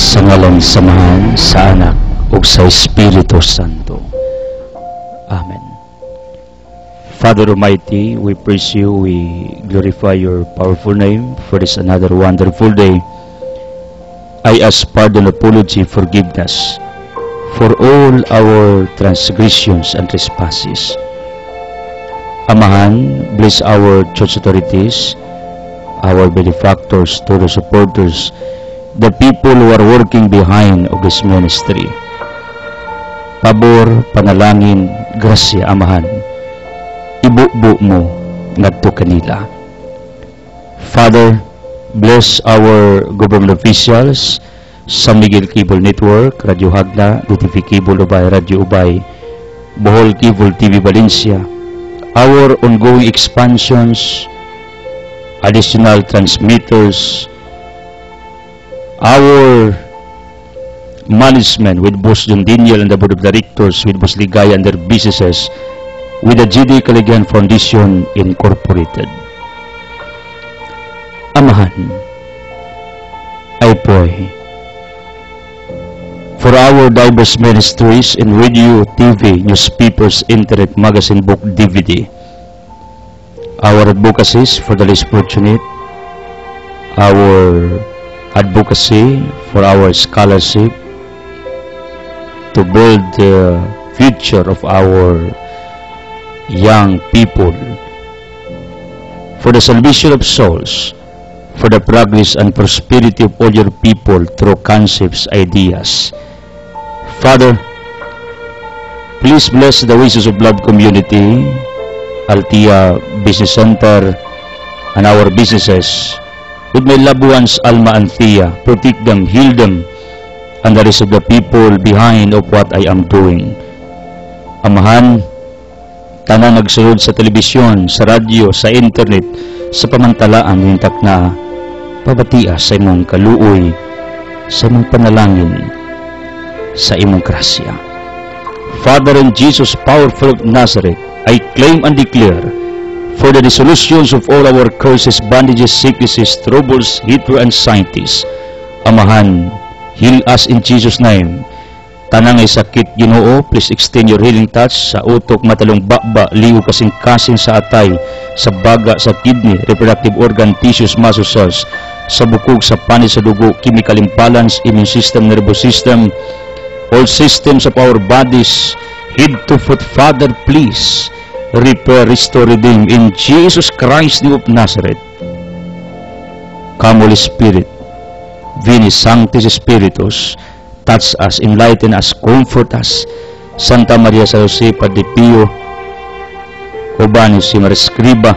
Sa ngalang samahan, sa Anak, ug sa Espiritu Santo. Amen. Father Almighty, we praise you, we glorify your powerful name for this another wonderful day. I ask pardon, apology, forgiveness for all our transgressions and trespasses. Amahan, bless our church authorities, our benefactors, to the supporters, the people who are working behind of this ministry. Pabor, panalangin, grasya, Amahan, ibubo mo ngadto kanila. Father, bless our government officials, San Miguel Cable Network, Radio Hagna, DTV Cable Ubay, Radio Ubay, Bohol Cable TV Valencia, our ongoing expansions, additional transmitters, our management with Boss John Daniel and the Board of Directors, with Boss Ligaya and their businesses, with the GD Caligan Foundation Incorporated. Amahan, I pray for our diverse ministries in radio, TV, newspapers, internet, magazine, book, DVD, our advocacies for the less fortunate, our advocacy for our scholarship to build the future of our young people, for the salvation of souls, for the progress and prosperity of all your people through concepts, ideas. Father, please bless the Wishes of Love community, Altia Business Center, and our businesses. With my loved ones, Alma and Thea, protect them, heal them, and the rest of the people behind of what I am doing. Amahan, tanan nagsulod sa telebisyon, sa radyo, sa internet, sa pamantalaan nintak na pabatias sa imong kaluoy, sa imong panalangin, sa imong grasya. Father, in Jesus, powerful of Nazareth, I claim and declare for the dissolutions of all our curses, bondages, sicknesses, troubles, hatred, and anxieties. Amahan, heal us in Jesus' name. Tanang ay sakit, Ginoo, please extend your healing touch sa utok, matalong bakba, liw, kasing-kasing sa atay, sa baga, sa kidney, reproductive organ, tissues, muscle cells, sa bukog, sa panis, sa dugo, chemical imbalance, immune system, nervous system, all systems of our bodies, head to foot. Father, please repair, restore, redeem in Jesus Christ, name of Nazareth. Come, Holy Spirit, Veni Sanctis Spiritus, touch us, enlighten us, comfort us. Santa Maria San Jose, Padre Pio, uban si Mariscriba,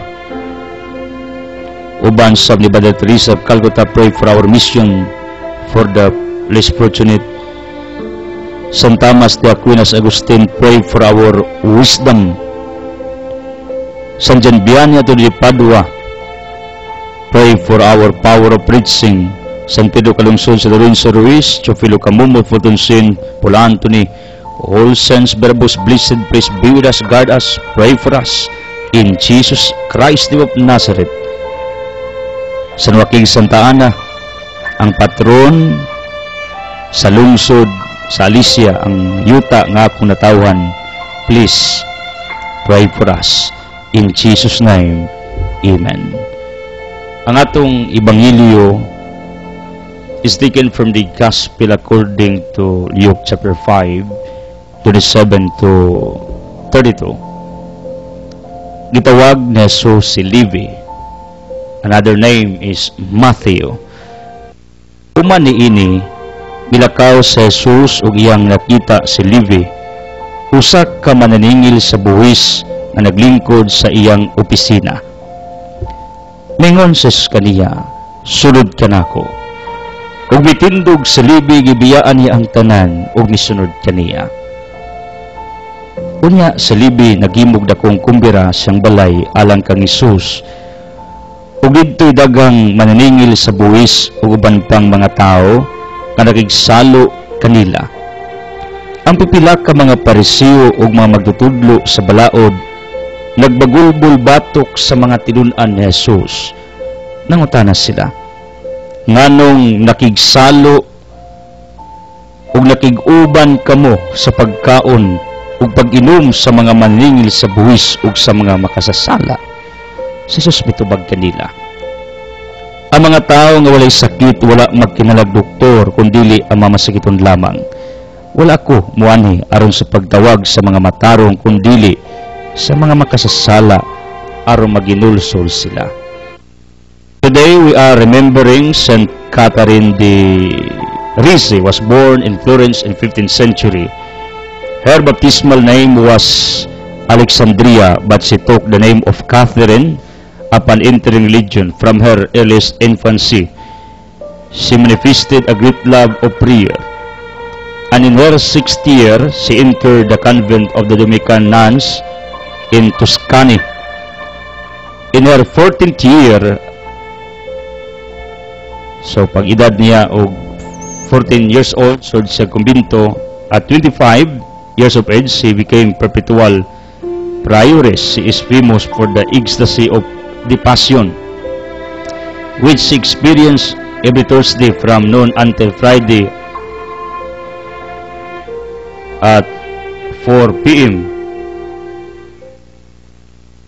uban sa ni Mother Teresa of Calcutta, pray for our mission, for the less fortunate. San Thomas de Aquinas Agustin, pray for our wisdom. San Gian Vianney to the Padua, pray for our power of preaching. San Pedro Calungsod, San Lorenzo Ruiz, Chofilo Camumot, Fortunsin, Paul Anthony, all saints, verbose, blessed, please be with us, guard us, pray for us, in Jesus Christ, name of Nazareth. San Joaquin Santa Ana, ang patron sa lungsod, sa Alicia, ang yuta nga akong natawhan, please pray for us. In Jesus' name, Amen. Ang atong Ebanghelyo is taken from the Gospel according to Luke chapter 5, 27 to 32. Gitawag ni Jesus si Levi. Another name is Matthew. Human niini, milakaw sa Jesus ug iyang nakita si Levi, usa ka mananingil sa buwis na naglingkod sa iyang opisina. Mingon sa kaniya, sulod ka nako. Ug mitindog sa Levi, gibiyaan niya ang tanan ug nisunod kaniya. Unya sa Levi, nagimog dakong kumbira siyang balay alang kang Jesus. Ug didto'y dagang mananingil sa buwis ug uban pang mga tao nga nakigsalo kanila. Ang pipila ka mga Pariseo ug mga magtutudlo sa balaod nagbagulbol batok sa mga tinun-an ni Jesus. Nangutana sila, nganong nakigsalo ug nakig-uban kamo sa pagkaon ug pag-inom sa mga maningil sa buwis ug sa mga makasasala. Si Jesus mitubag kanila. Ang mga tao nga walay sakit wala magkinalag doktor kundili ang mamasakiton lamang. Wala ko muani aron sa pagtawag sa mga matarong kundili sa mga makasasala aron maginulsol sila. Today we are remembering Saint Catherine de Rizzi was born in Florence in 15th century. Her baptismal name was Alexandria, but she took the name of Catherine upon entering religion from her earliest infancy. She manifested a great love of prayer, and in her 6th year, she entered the convent of the Dominican nuns in Tuscany. In her 14th year, so pag edad niya og 14 years old, so sa kumbinto, at 25 years of age, she became perpetual prioress. She is famous for the ecstasy of the Passion, which she experienced every Thursday from noon until Friday at 4 p.m.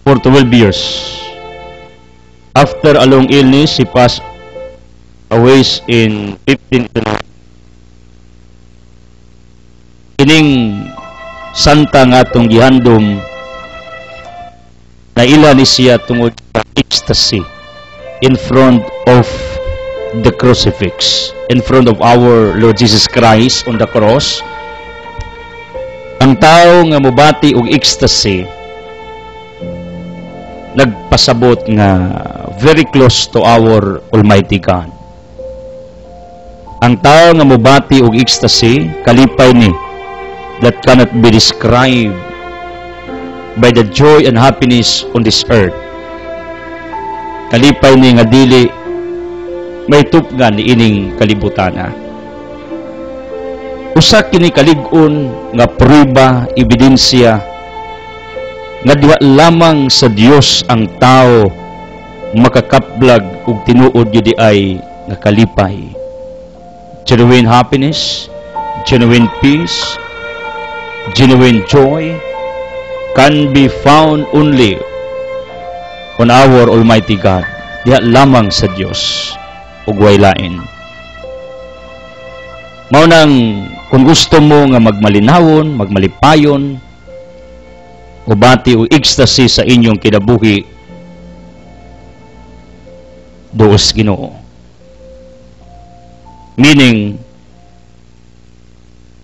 for 12 years. After a long illness, she passed away in 1509. Kining santa nga atong gihandom na ila ni siya tungod sa ecstasy in front of the crucifix, in front of our Lord Jesus Christ on the cross. Ang tao nga mobati og ecstasy nagpasabot nga very close to our Almighty God. Ang tao nga mobati og ecstasy kalipay ni that cannot be described by the joy and happiness on this earth. Kalipay ni nga dili may tupgan ni ining kalibutana. Usa kini kalig-on nga prueba, ebidensya nga diha lamang sa Dios ang tao makakaplag ug tinuod gyud ay nga kalipay. Genuine happiness, genuine peace, genuine joy can be found only on our Almighty God. Diha lamang sa Dios ug way lain. Mao nang kung gusto mo nga magmalinawon, magmalipayon, ubati o ecstasy sa inyong kinabuhi, duos Ginoo. Meaning,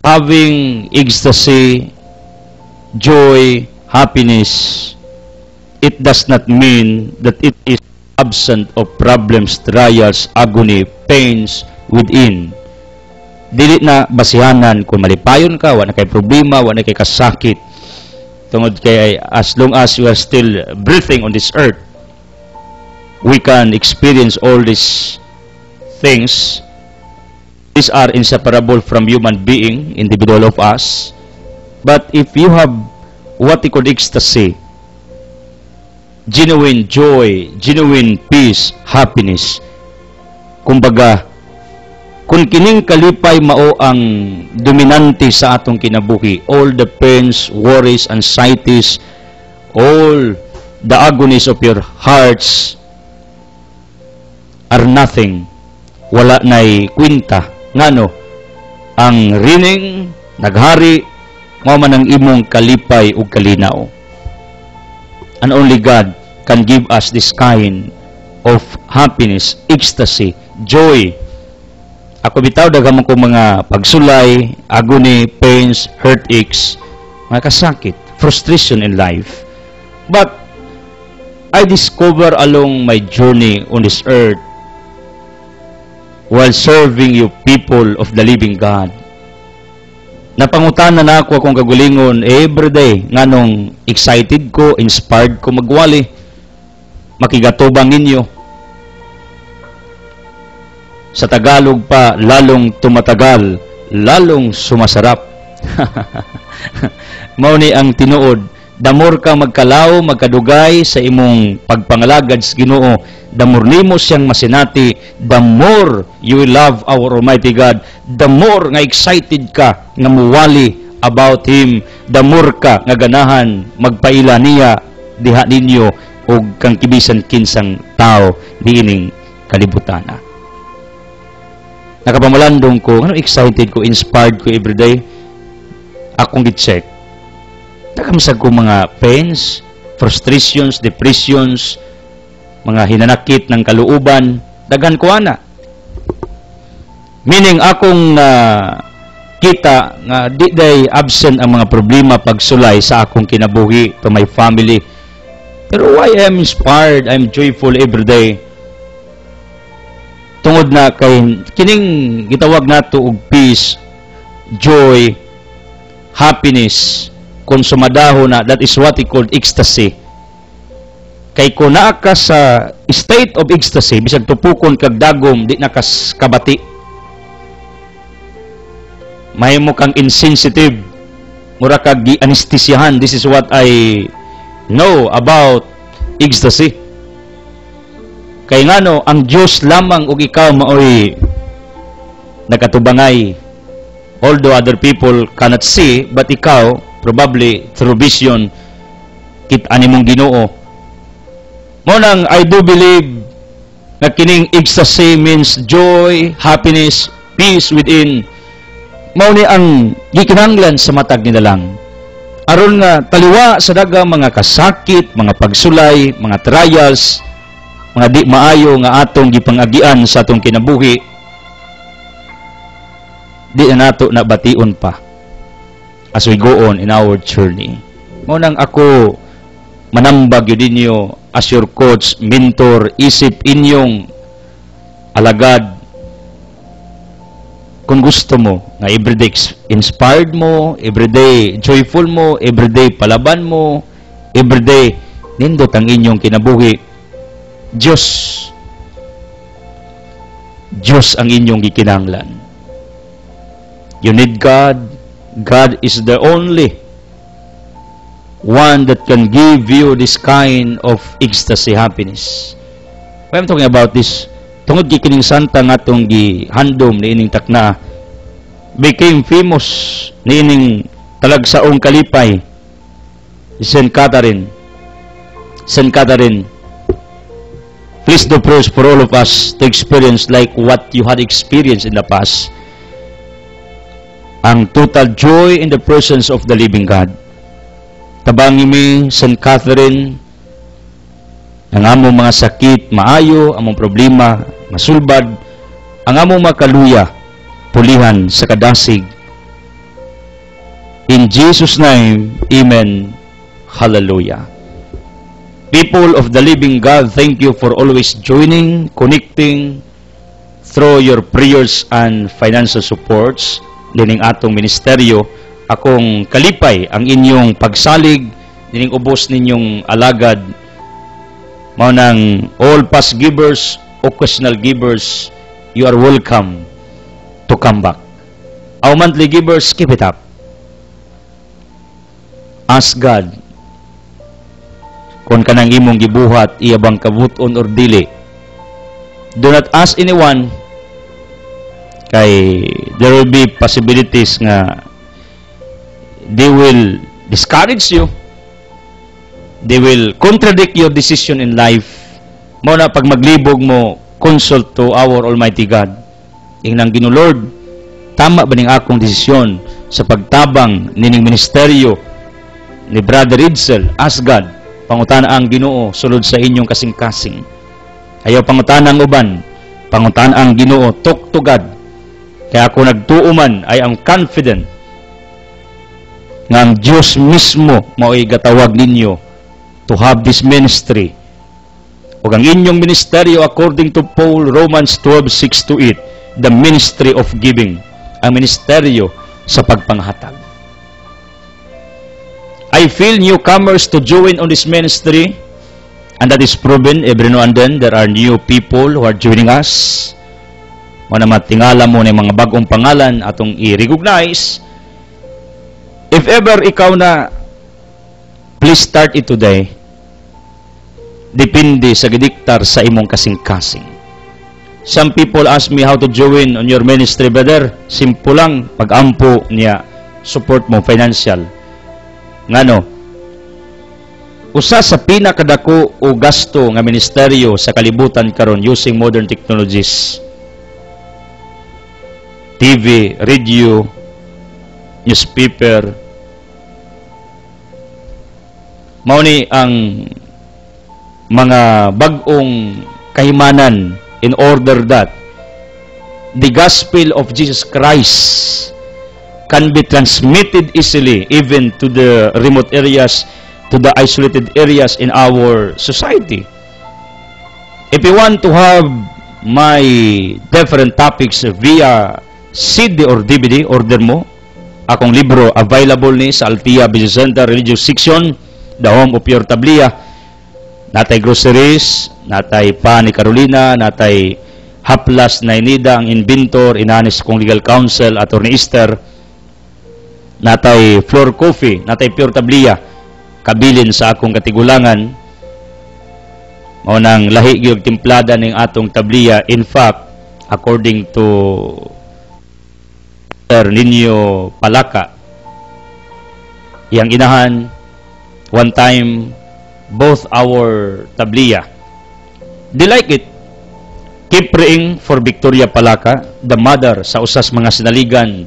having ecstasy, joy, happiness, it does not mean that it is absent of problems, trials, agony, pains within. Dili na basihanan kung malipayon ka, wala kay problema, wala kay kasakit. Tungod kay as long as you are still breathing on this earth, we can experience all these things. These are inseparable from human being, individual of us. But if you have what we call ecstasy, genuine joy, genuine peace, happiness, kumbaga, kung kining kalipay mao ang dominante sa atong kinabuhi, all the pains, worries, anxieties, all the agonies of your hearts are nothing. Wala na'y kwinta. Ngano, ang rining, naghari, mao man ang imong kalipay ug kalinaw. And only God can give us this kind of happiness, ecstasy, joy. Ako bitaw daghang ko mga pagsulay, agony, pains, heartaches, mga kasakit, frustration in life. But I discover along my journey on this earth, while serving you people of the living God, napangutanan na ako akong kagalingon everyday, nganong excited ko, inspired ko magwali, makigatubang ninyo. Sa Tagalog pa, lalong tumatagal, lalong sumasarap. Mao ni ang tinuod, The more ka magkalaw, magkadugay sa imong pagpangalagad sa Ginoo, the more nimo siyang masinati, the more you will love our Almighty God, the more nga excited ka nga muwali about Him, the more ka nga ganahan magpaila niya diha ninyo o kang kibisan kinsang tao diining kalibutan. Nakapamalandong ko, excited ko, inspired ko everyday. Akong gi-check. Nakamsag ko mga pains, frustrations, depressions, mga hinanakit ng kaluuban, daghan ko ana. Meaning akong kita nga di day absent ang mga problema pagsulay sa akong kinabuhi to my family. Pero why I am inspired, I am joyful every day. Tungod na kay kining gitawag nato og peace, joy, happiness, konsumadaho na, that is what we call ecstasy. Kay kung naa ka sa state of ecstasy, bisag tupukon kag dagom, di na kas kabati. Mahimo kang insensitive, mura kag gi-anesthesiahan. This is what I know about ecstasy. Kay ngano, ang Diyos lamang ug ikaw maoy nakatubangay. Although other people cannot see, but ikaw, probably through vision, kita nimong Ginoo. Monang, I do believe na kining ecstasy means joy, happiness, peace within. Mao ni ang gikinahanglan sa matag nila lang. Aron nga taliwa sa dagang mga kasakit, mga pagsulay, mga trials, mga di maayo nga atong gipangagian sa atong kinabuhi, di na nato na bation pa as we go on in our journey. Mao nang ako manambag yun ninyo as your coach, mentor, isip inyong alagad. Kung gusto mo nga everyday inspired mo, everyday joyful mo, everyday palaban mo, everyday nindot ang inyong kinabuhi, Diyos ang inyong gikinahanglan. You need God. God is the only one that can give you this kind of ecstasy, happiness. When I'm talking about this, tungod gikining santa nga itong gihandom ni ining takna, became famous ni ining talagsaong kalipay, Saint Catherine. Saint Catherine, please do prayers for all of us to experience like what you had experienced in the past. Ang total joy in the presence of the living God. Tabangi mi, Saint Catherine, ang among mga sakit, maayo, among problema, masulbad, ang among makaluya, pulihan sa kadasig. In Jesus' name, Amen. Hallelujah. People of the living God, thank you for always joining, connecting through your prayers and financial supports dining atong ministeryo. Akong kalipay ang inyong pagsalig dining ubos ninyong alagad. Mao nang all past givers, occasional givers, you are welcome to come back. Our monthly givers, keep it up. Ask God kung kanang imong gibuhat iya bang kabuton or dili. Do not ask anyone, kay there will be possibilities nga they will discourage you, they will contradict your decision in life. Mao na pag maglibog mo, consult to our Almighty God. Ingnang Ginoo, tama ba ning akong desisyon sa pagtabang nining ministeryo ni Brother Ridsel? Ask God. Pangutana ang Ginoo sulod sa inyong kasing-kasing. Ayaw pangutana ang uban, pangutana ang Ginoo. Talk to God. Kaya ako nagtuo man, I am confident nga ang Diyos mismo mao'y gatawag ninyo to have this ministry. O ang inyong ministeryo according to Paul, Romans 12:6-8, the ministry of giving, ang ministeryo sa pagpanghatag. I feel newcomers to join on this ministry, and that is proven every now and then. There are new people who are joining us. Muna matingala mo ng mga bagong pangalan atong i-recognize. If ever ikaw na Please start it today. Depende sa gidiktar sa imong kasing-kasing. Some people ask me how to join on your ministry, brother. Simple lang, pag-ampo niya, support mo, financial. Ngano? Usa sa pinakadako o gasto nga ministeryo sa kalibutan karon using modern technologies. TV, radio, newspaper. Mao ni ang mga bag-ong kahimanan in order that the gospel of Jesus Christ can be transmitted easily even to the remote areas, to the isolated areas in our society. If you want to have my different topics via CD or DVD, order mo. Akong libro available ni sa Altia Business Center Religious Section, The Home of Your Tablia. Natay groceries, natay pa ni Carolina, natay haplas na inida ang inventor, inanis kong legal counsel, Attorney Esther. Natay floor coffee, natay pure tablia, kabilin sa akong katigulangan. Mao nang lahi gyud timplada ning atong tablia. In fact, according to Sir Nino Palaka, yang inahan, one time, both our tablia. They like it. Keep praying for Victoria Palaka, the mother sa usas mga sinaligan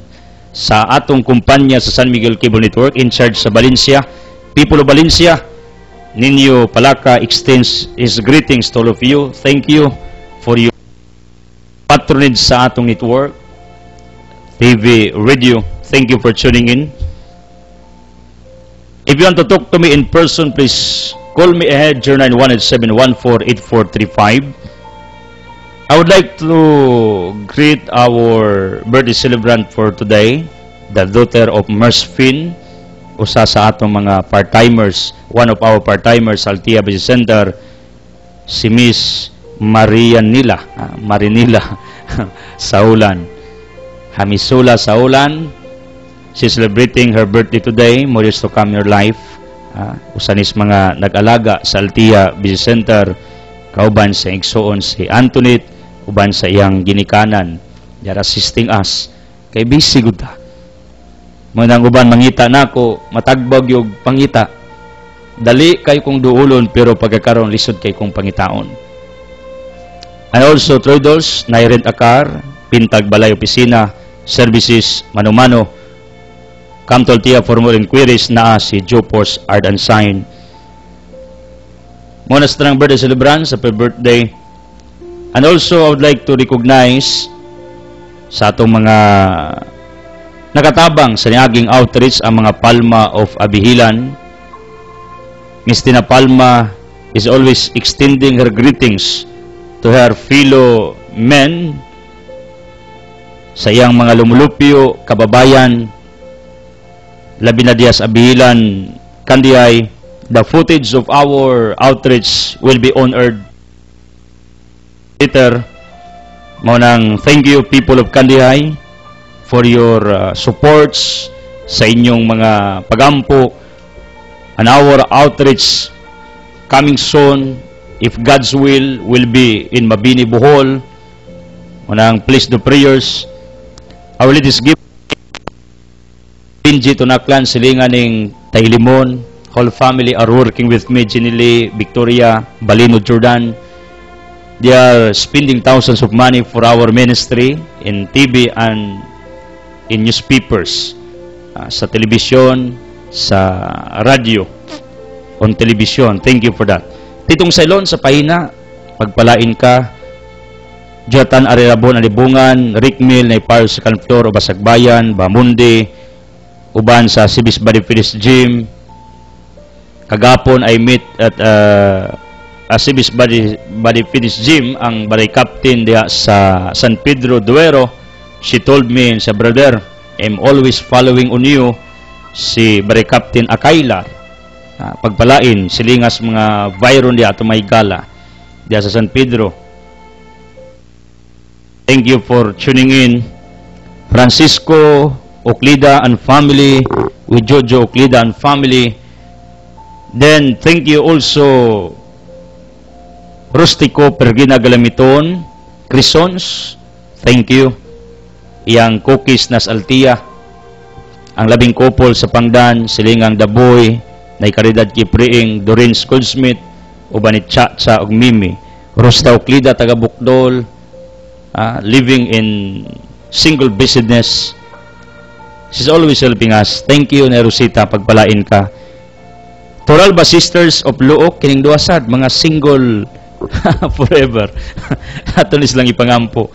sa atong kumpanya sa San Miguel Cable Network in charge sa Valencia. People of Valencia, Nino Palaka extends his greetings to all of you. Thank you for your patronage sa atong network, TV, radio. Thank you for tuning in. If you want to talk to me in person, please call me ahead, 0917148435. I would like to greet our birthday celebrant for today, the daughter of Mersfin, usa sa atong mga part-timers, one of our part-timers, Altia Business Center, si Miss Marinila Saulan. Hamisula Saulan, she's celebrating her birthday today. More years to come in your life. Usanis mga nag-alaga sa Altia Business Center, kauban sa igsoon si Antoinette, uban sa iyang ginikanan. They are assisting us. Kay busy gud ta. Manang uban mangita nako, matagbag yung pangita. Dali kay kong duulon pero pagkakaroon lisod kay kong pangitaon. And also traders, na-rent a car, Pintag Balay Opisina, services, mano-mano. Come to Altia for more inquiries. Na si Jopos Art and Sign. Muna sa tanang birthday celebrant sa birthday. And also, I would like to recognize sa atong mga nakatabang sa niaging outreach ang mga Palma of Abihilan. Miss Tina Palma is always extending her greetings to her fellow men sa iyang mga lumulupyo, kababayan, labi na Dias Abihilan, Kandihay. The footage of our outreach will be on-aired later. Maunang thank you people of Kandihay for your supports sa inyong mga pagampo. And our outreach coming soon, if God's will be in Mabini, Bohol. Maunang please do prayers. Our ladies give Inji Tunaklan, Silingan ng Taylimon. Whole family are working with me, Ginili, Victoria, Balino, Jordan. They are spending thousands of money for our ministry in TV and in newspapers, sa television, sa radio, on television. Thank you for that. Titong Sailon sa Pahina, pagpalain ka. Jonathan Arirabon, Alibungan, Rick Mill, Naipar sa Kantor, Basagbayan, Bamundi, uban sa Sibis Body Fitness Gym. Kagapon I meet at Sibis Body Fitness Gym ang Baray Captain diya sa San Pedro Duero. She told me, sa brother, I'm always following on you, si Baray Captain Akayla. Pagpalain, silingas mga viron diya ato may gala diya sa San Pedro. Thank you for tuning in. Francisco Oclida and family, with Jojo Oclida and family, Then, thank you also, Rustico Pergina Galamiton, Crisons, thank you. Iyang cookies nas Altia, ang labing couple sa Pangdan, Silingang Daboy, na ikaridad kipriing, Doreen Goldsmith, uban ni Chacha og Mimi, Rosta Uclida, taga Bukdol, living in single business. She's always helping us. Thank you, na Rosita, pagpalain ka. Toralba Sisters of Luok, kining duwasad, mga single forever. Atulis lang ipangampo.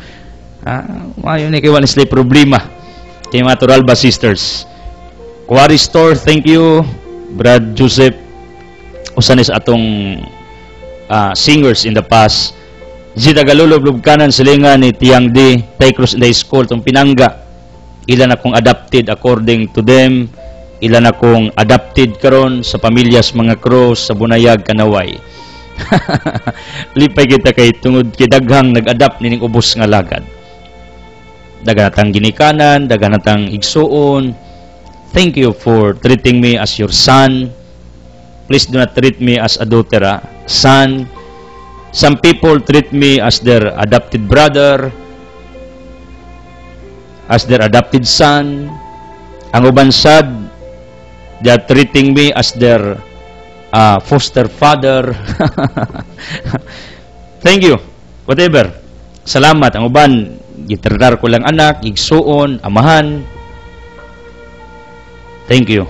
Mayo ni kayo sila problema. Kay mga Toralba Sisters. Quarry Store, thank you. Brad Joseph, usanis atong singers in the past. Zita Galulog, Lubkanan, Silingan, ni Tiang D, Taycross in the School, itong Pinangga. Ilan akong adopted according to them. Ilan akong adopted karon sa pamilyas mga Cross sa Bunayag, Kanaway. Lipay kita kay tungod kidaghang nag-adapt nining ubos nga lagad. Daganatang ginikanan, daganatang igsuon. Thank you for treating me as your son. Please do not treat me as a daughter, son. Some people treat me as their adopted brother, as their adopted son. Ang uban sad, they are treating me as their foster father. Thank you. Whatever. Salamat. Ang uban, gitratar ko lang anak, igsuon, amahan. Thank you.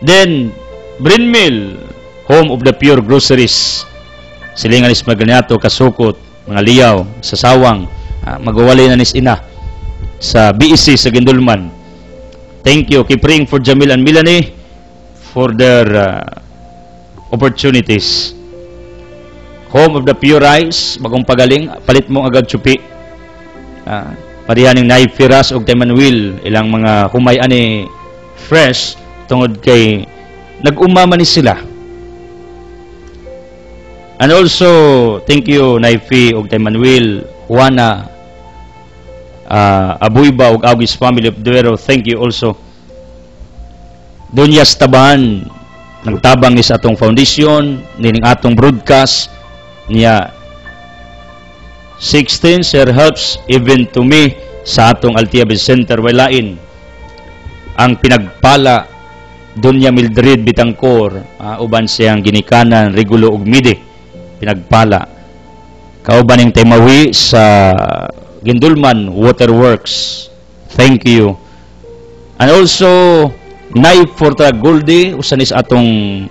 Then, Brin Mill, home of the pure groceries. Silingan is Maganato, Kasukot, mga liyaw, sa Sawang, magawalay na nis ina sa BEC sa Gindulman. Thank you. Keep praying for Jamil and Melanie for their opportunities. Home of the pure rice, bagong pagaling, palit mo agad chupi. Parihaning Naifiras o Temanwil, ilang mga humay ani fresh, tungod kay nag-umama ni sila. And also, thank you, Naifi o Temanwil, Juana, Abuyba o August family of Duero. Thank you also. Dunyas Tabahan, nagtabang ni sa atong foundation, nining atong broadcast, niya 16, sir, helps even to me sa atong Altia Center, walain ang pinagpala Dunya Mildred Bitangkor, uban siyang ginikanan, Regulo ug Mide, pinagpala. Kauban ng Temawi sa Gindulman Waterworks. Thank you. And also, Knife for Goldie, usanis atong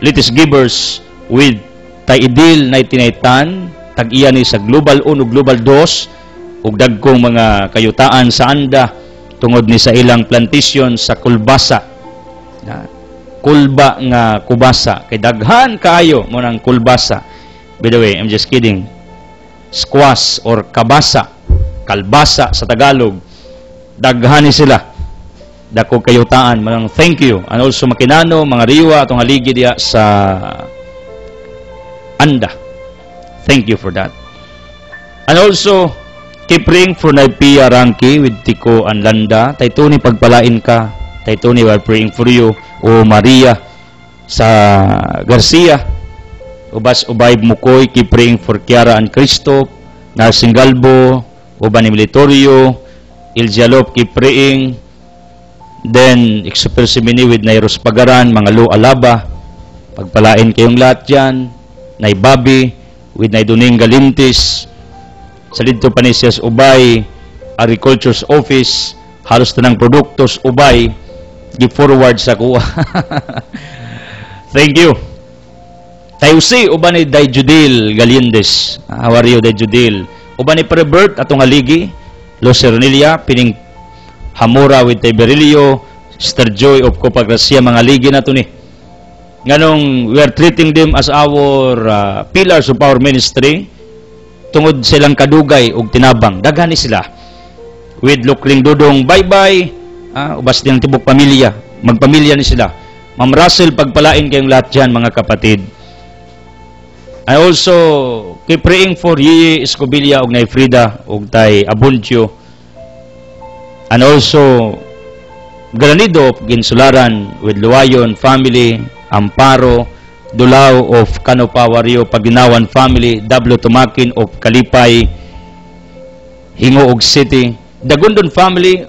latest givers with Taidil 1998, tag-iya ni sa Global 1 ug Global 2, ug dagkong mga kayutaan sa anda, tungod ni sa ilang plantation sa Kulbasa. Kulba nga kubasa. Kay daghan kaayo mo ng kulbasa. By the way, I'm just kidding. Squash or kabasa, kalbasa sa Tagalog. Daghan ni sila. Dako kayutaan. Manang thank you. And also Makinano, mga riwa, atong haligi diya sa anda. Thank you for that. And also, keep praying for Naipia Ranki with Tico and Landa. Taytuni pagpalain ka. Taytuni, we're praying for you. O Maria sa Garcia. Ubas Ubay Mukoy, keep praying for Kiara and Cristo. Narsing Galbo, Uban Militorio, Iljalop, keep praying. Then, Exopersimini with Nairos Pagaran, mga Lu Alaba. Pagpalain kayong lahat dyan. Nay Bobby, with Nay Duning Galintis. Sa dito pa ni Siyas Ubay, Agriculture's Office, halos na ng produktos Ubay, gi-forward sa kuha. Thank you. Tayo si uban ni Dayjudil Galindes. How are you, Dayjudil? Uban ni Prebert atong haligi, Los Cernilia, pining Hamura with Tiberilio, Sister Joy of Copagracia, mga ligi na to ni. Nganong we are treating them as our pillars of our ministry, tungod silang kadugay ug tinabang. Daghan ni sila. With Lukling Dudong, bye-bye. Ubas din ang tibok pamilya. Magpamilya ni sila. Ma'am Russell, pagpalain kayong lahat dyan, mga kapatid. I also keep praying for Yeye Escobilla og Nay Frida og Tay Abuncio. And also Granido of Ginsularan with Luayon family, Amparo, Dulao of Canopawario, Pagdinawan family, Dablo Tumakin of Kalipay, Hingoog City. Dagundon family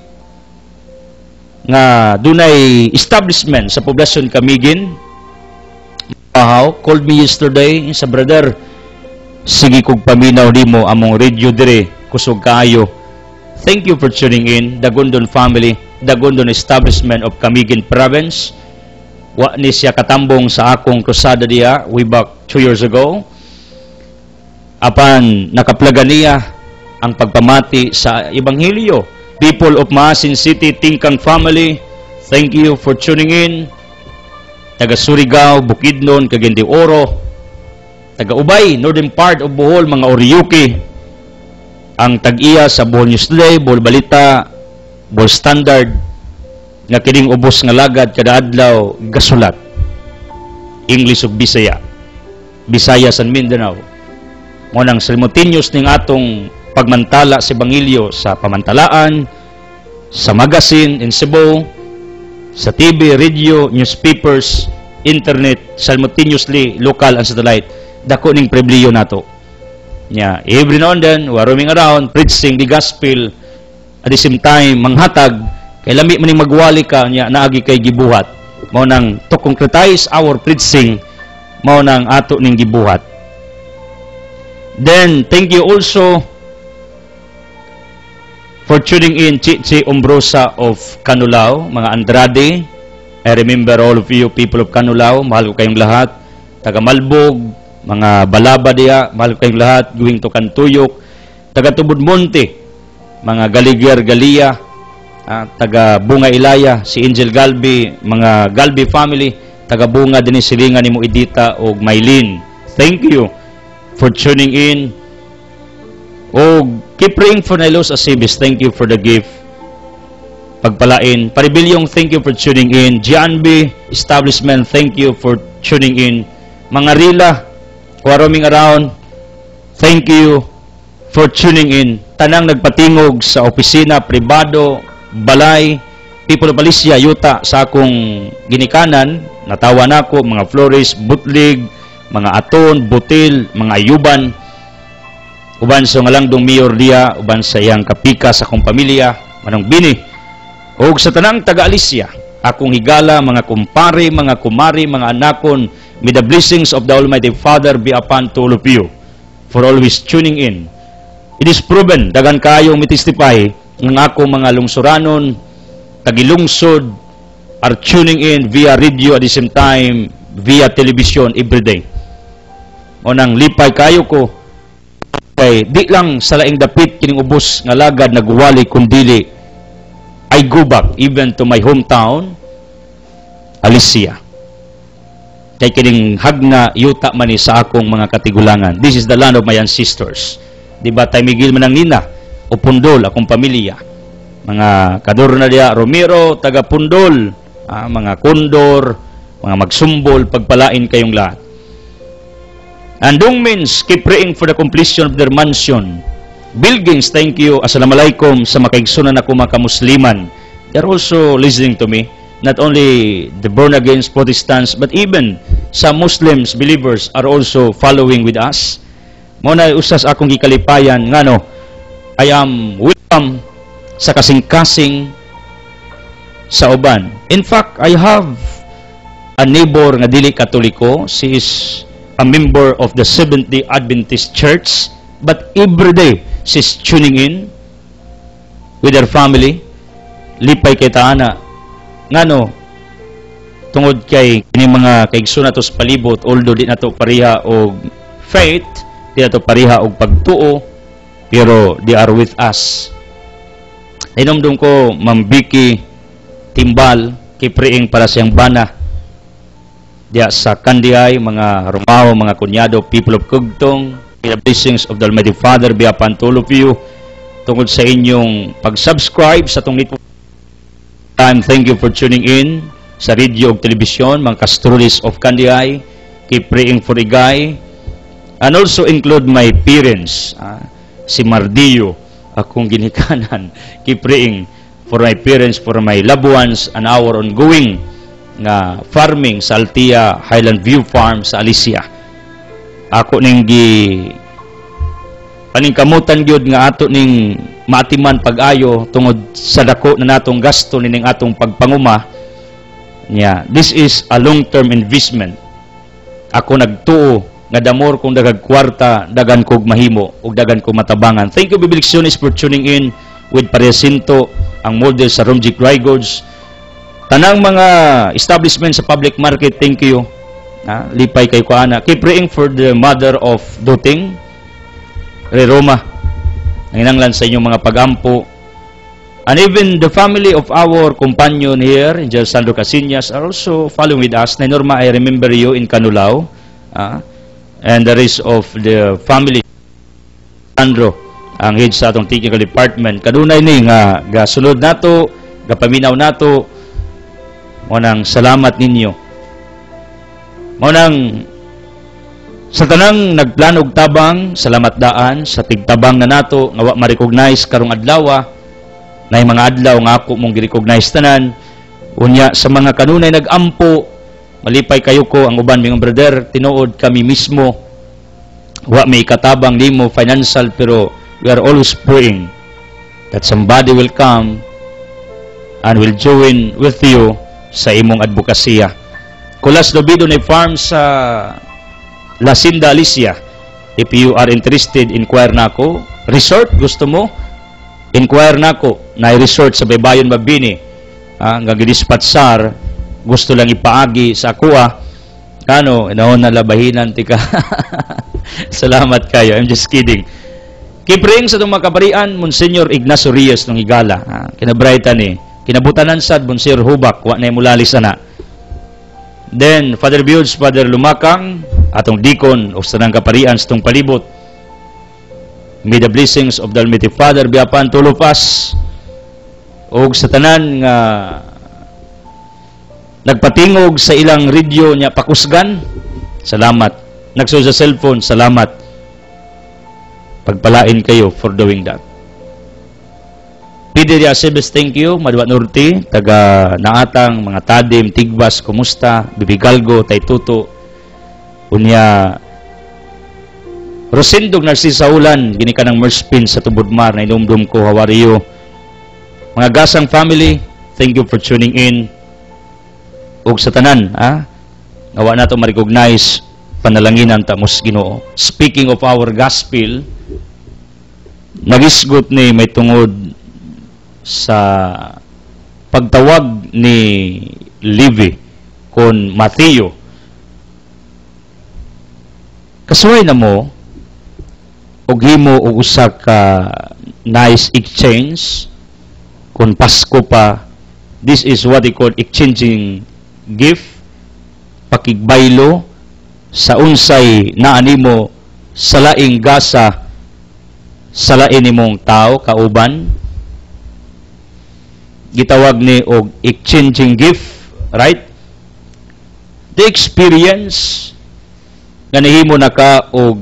nga dunay establishment sa poblasyon Camiguin. Called me yesterday sa brother, sige kog paminaw nimo among radio dire, kusog kaayo. Thank you for tuning in. Dagundon family, Dagundon establishment of Camiguin province. Wa ni siya katambong sa akong krusada diya way back 2 years ago. Apan nakaplaga niya ang pagpamati sa Ebanghelyo. People of Maasin City, Tingkang family, thank you for tuning in. Taga Surigao, Bukidnon, Cagayan de Oro, taga Ubay, northern part of Bohol, mga Oriuki, ang tag-iya sa Bohol Newsday, Bohol Balita, Bohol Standard, nga kining ubos nga lagad kada adlaw gasulat. English ug Bisaya. Bisaya san Mindanao. Mo nang simultaneous ning atong pagmantala sa Ebanghelyo sa pamantalaan, sa magazine in Cebu, sa TV, radio, newspapers, internet, simultaneously, local and satellite. Dako ning pribilehiyo nato. Yeah, every now and then, we're roaming around, preaching the gospel, at the same time, manghatag, kay lami maning magwali ka, niya, naagi kay gibuhat. Mao nang to concretize our preaching, mao nang ato ning gibuhat. Then, thank you also for tuning in Chichi Umbrosa of Canulao, mga Andrade. I remember all of you, people of Canulao, mahal ko kayong lahat. Taga Malbog, mga Balaba diya, mahal ko kayong lahat. Going to Kantuyok, taga Tubod Monte, mga Galigyer Galia, taga Bunga Ilaya, si Angel Galbi, mga Galbi family, taga Bunga din silingan ni mo Edita o Maylin. Thank you for tuning in. O keep praying for Nailos Asibis. Thank you for the gift. Pagpalain. Paribilyong, thank you for tuning in. Gianbi Establishment, thank you for tuning in. Mga Rila, who are roaming around, thank you for tuning in. Tanang nagpatingog sa opisina, pribado, balay, people of Alicia, yuta sa akong ginikanan, natawa na ako, mga Flores, Butlig, mga Aton, Butil, mga Ayuban, uban sa ngalang mayor dia, uban sa iyang kapika sa akong pamilya, manang bini, o sa tanang taga-Alicia, akong higala, mga kumpare, mga kumari, mga anakon, may the blessings of the Almighty Father be upon to all of you for always tuning in. It is proven, dagan kayong mitistify, ng akong mga lungsuranon, tagilungsod, are tuning in via radio at the same time, via television everyday. O nang lipay kayo ko, kay di lang sa laing dapit kining ubos nga lagad nagwali kundili I go back even to my hometown Alicia. Kay kining hagna yuta man ni sa akong mga katigulangan. This is the land of my ancestors. Di ba tay Miguel manang nina o Pundol akong pamilya. Mga kadorna dia Romero taga Pundol, mga Kondor, mga magsumbol, pagpalain kayong lahat. And Dong means keep praying for the completion of their mansion. Bilgings, thank you. Assalamualaikum sa makaigsunan ako mga kamusliman. They're also listening to me. Not only the born-again Protestants, but even some Muslims, believers, are also following with us. Muna usas akong gikalipayan, ngano, I am welcome sa kasing-kasing sa uban. In fact, I have a neighbor nga dili Katoliko. She is a member of the Seventh-day Adventist Church, but every day she's tuning in with her family. Lipay kay taana ngano tungod kay kini mga kaigsoon nato sa palibot, although di nato pariha og faith, di nato pariha og pagtuo, pero they are with us. Inomdom ko Ma'am Vicky Timbal, kay praying para sa iyang bana diya sa Kandiay, mga Romao, mga kunyado, people of Kugtong. The blessings of the Almighty Father be upon all of you tungkol sa inyong pag-subscribe sa itong network. Thank you for tuning in sa radio o telebisyon, mga Castrulis of Kandiay. Keep praying for Igay. And also include my parents, si Mardillo, akong ginikanan. Keep praying for my parents, for my loved ones, and our ongoing nga farming sa Altia Highland View Farm sa Alicia. Ako ning paningkamutan gyud nga ato ning maatiman pag-ayo tungod sa dako na natong gasto nining atong pagpanguma niya. This is a long-term investment. Ako nagtuo nga damor kung dagag kwarta, dagan kog mahimo ug dagan kog matabangan. Thank you Bibiliksionis for tuning in with Pariasinto, ang model sa Romjic Dry Goods. Tanang mga establishment sa public market, thank you. Lipay kay ko ana. Keep praying for the mother of Duting, Roma. Nanginanglan sa inyong mga pagampo. And even the family of our companion here, Angel Sandro Casinas, are also following with us. Na Norma, I remember you in Canulao. And the rest of the family, Sandro, ang head sa atong technical department. Kadunay ni nga gasunod nato, gapaminaw nato, mo nang salamat ninyo. Mo nang sa tanang nagplano og tabang, salamat daan sa tigtabang na nato nga wa ma-recognize karong adlaw. Na mga adlaw nga ako mong gi-recognize tanan. Unya sa mga kanunay nag-ampo, malipay kayo ko ang uban mga brother, tinuod kami mismo wa may katabang nimo financial, pero we are always praying that somebody will come and will join with you sa imong advokasya. Kulas Lobido na farm sa La Cinda, Alicia. If you are interested, inquire nako. Resort, gusto mo? Inquire nako. Na resort sa Baybayon, Mabini. Nga gidispatsar, gusto lang ipaagi sa kuha. Kano, inaon na labahinan, tika. Salamat kayo. I'm just kidding. Keep praying sa itong makaparian, Monsignor Ignacio Reyes ng Higala. Kinabrightan ni. Kinabutanan sad, Monsignor Hubak, wa na imulalis na. Then, Father Budes, Father Lumakang, atong deacon of Sanang Kaparian sa itong palibot. May the blessings of the Almighty Father be upon all of us. O sa tanan nga nagpatingog sa ilang radio niya pakusgan, salamat. Nagsuyo sa cellphone, salamat. Pagpalain kayo for doing that. Pide Asibes, thank you. Madwa Norte, taga Naatang, mga Tadim, Tigbas, kumusta? Bibigalgo, Taytuto. Unya, Rosindog Narcisa Ulan, ginika ng Merspin sa Tubudmar, na inumdum ko, how are you? Mga Gasang family, thank you for tuning in. Ug sa tanan, nawa na ito ma-recognize, panalanginan tamos Ginoo. Speaking of our gospel, nagisgot ni may tungod sa pagtawag ni Levi kon Mateo. Kasuway na mo, og himo og usa ka nice exchange kung Pasko pa. This is what they call exchanging gift, pakigbaylo sa unsay naanimo sa laing gasa sa lain nimong tao kauban. Gitawag ni og exchanging gift, right? The experience nga nahimo na ka og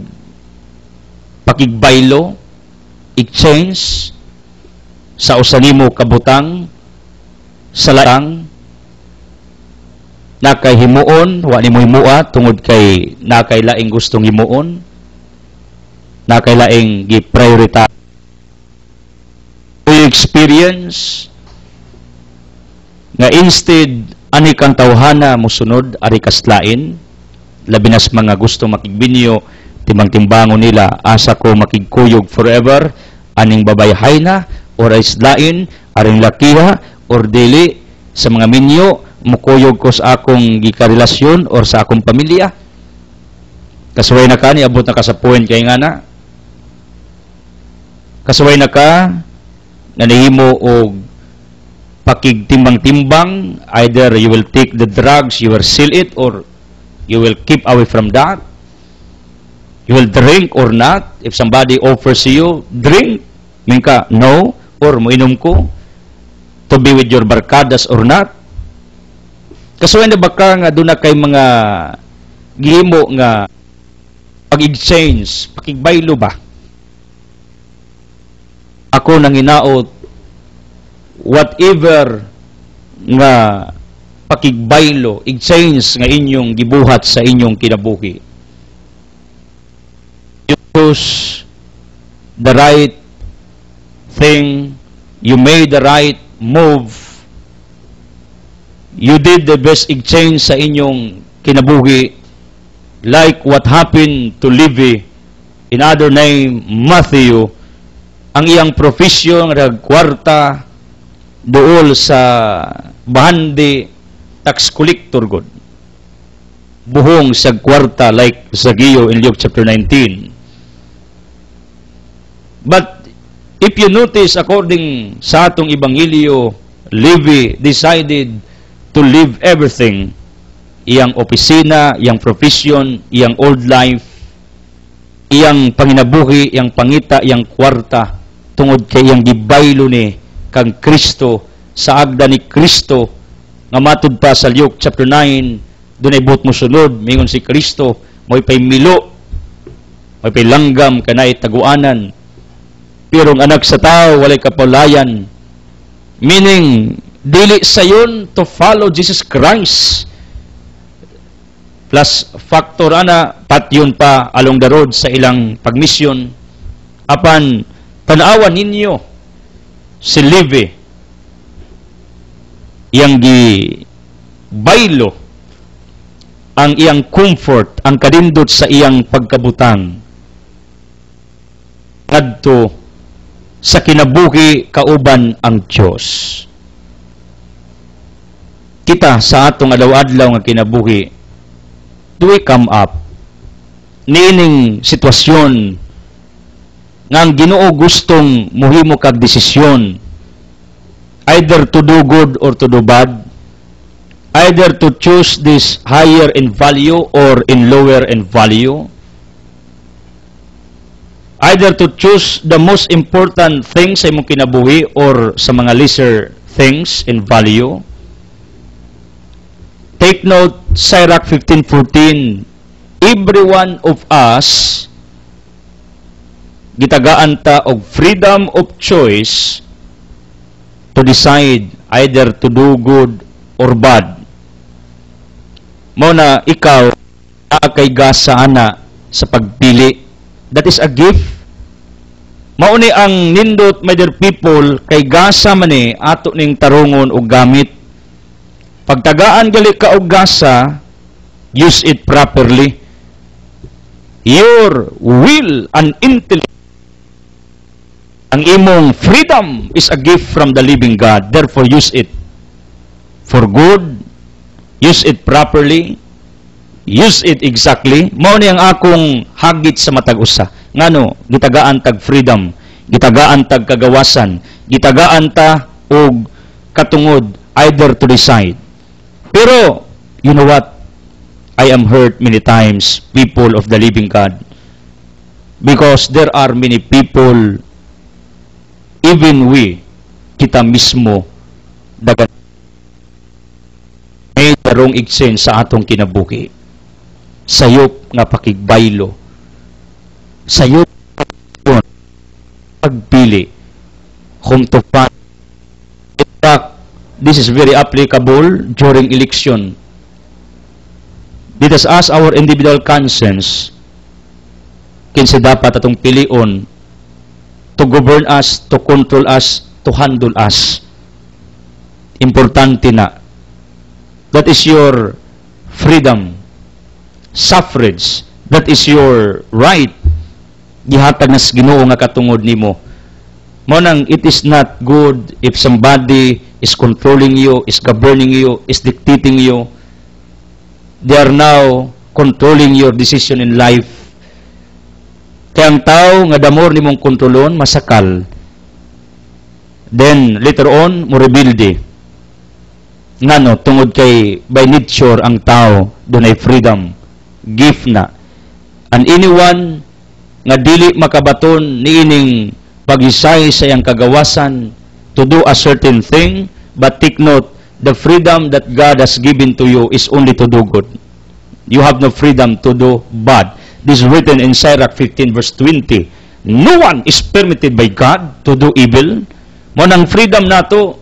pakigbaylo, exchange sa usa nimo kabutang sa laang nakay himuon, wa nimo himua tungod kay nakay laing gustong himuon, nakay laing gi-prioritize. Experience nga instead ani kang tawhana mosunod ari kaslain, labi nas mga gusto makigbinyo, timang-timbangon nila, asa ko makigkuyog forever, aning babayhay na or islain, aring lakiha or dili sa mga minyo, mukuyog ko sa akong gikarelasyon or sa akong pamilya. Kasuway na ka, niabot na ka sa point kay nga na. Kasuway na ka, nanihimo og pakigtimbang-timbang, either you will take the drugs, you will sell it, or you will keep away from that. You will drink or not. If somebody offers you, drink, minka, no, or muinom ko, to be with your barkadas or not. Kasuway na baka nga doon na kay mga gihimo nga pag-exchange, pakigbaylo ba? Ako nang inaot, whatever nga pakigbaylo, exchange nga inyong gibuhat sa inyong kinabuhi. You choose the right thing, you made the right move, you did the best exchange sa inyong kinabuhi, like what happened to Levi, in other name, Matthew, ang iyang profesyon nagkwarta dool sa bahandi tax collector god. Buhong sa kwarta like Zacchaeus in Luke chapter 19. But if you notice, according sa atong ebanghelyo, Levi decided to leave everything, iyang opisina, iyang profession, iyang old life, iyang panginabuhi, iyang pangita, iyang kwarta, tungod kay iyang gibaylo ni kang Kristo, sa agda ni Kristo, nga matud pa sa Luke chapter 9, doon ay buot mo sunod, mingon si Kristo, mo'y pay milo, mo'y pay langgam, kanay taguanan, pero ang anak sa tao, walay kapulayan. Meaning, dili sayon to follow Jesus Christ. Plus factor ana, patyon pa along the road sa ilang pagmisyon. Apan, tanawan ninyo si Levi, iyang gibaylo, ang iyang comfort, ang kadindot sa iyang pagkabutang. Ngadto sa kinabuhi kauban ang Diyos. Kita sa atong adlaw-adlaw nga kinabuhi, do we come up niining sitwasyon nga ang Ginoo gustong mohimo kag desisyon, either to do good or to do bad, either to choose this higher in value or in lower in value, either to choose the most important things sa imong kinabuhi or sa mga lesser things in value. Take note, Sirach 15:14, every one of us gitagaan ta og freedom of choice to decide either to do good or bad. Mao na ikaw kay gasa ana sa pagpili. That is a gift. Mauni ang nindot, my dear people, kay gasa man ni ato ning tarungon og gamit. Pagtagaan gali ka og gasa, use it properly. Your will and intellect, ang imong freedom is a gift from the living God. Therefore, use it for good. Use it properly. Use it exactly. Mao ni ang akong hagit sa matag usa. Ngano, gitagaan tag freedom, gitagaan tag kagawasan, gitagaan ta og katungod either to decide. Pero you know what? I am hurt many times, people of the living God, because there are many people, even we, kita mismo dagat may tarong iksen sa atong kinabuhi. Sayop nga pakigbaylo, sayop pagpili, whom to find. In fact, this is very applicable during election. Let us ask our individual conscience, kinsa dapat atong pilion to govern us, to control us, to handle us. Importante na. That is your freedom. Suffrage, that is your right. Gihatag nas Ginoo nga katungod nimo. Mo nang it is not good if somebody is controlling you, is governing you, is dictating you. They are now controlling your decision in life. Kaya ang tao nga damor nimong kontrolon, masakal. Then later on, mo rebuilde. Ngano, tungod kay by nature ang tao dunay freedom. Gift na. And anyone nga dili makabaton niining pag-isay sa iyang kagawasan to do a certain thing, but take note, the freedom that God has given to you is only to do good. You have no freedom to do bad. This is written in Sirach 15 verse 20. No one is permitted by God to do evil. Mo nang freedom nato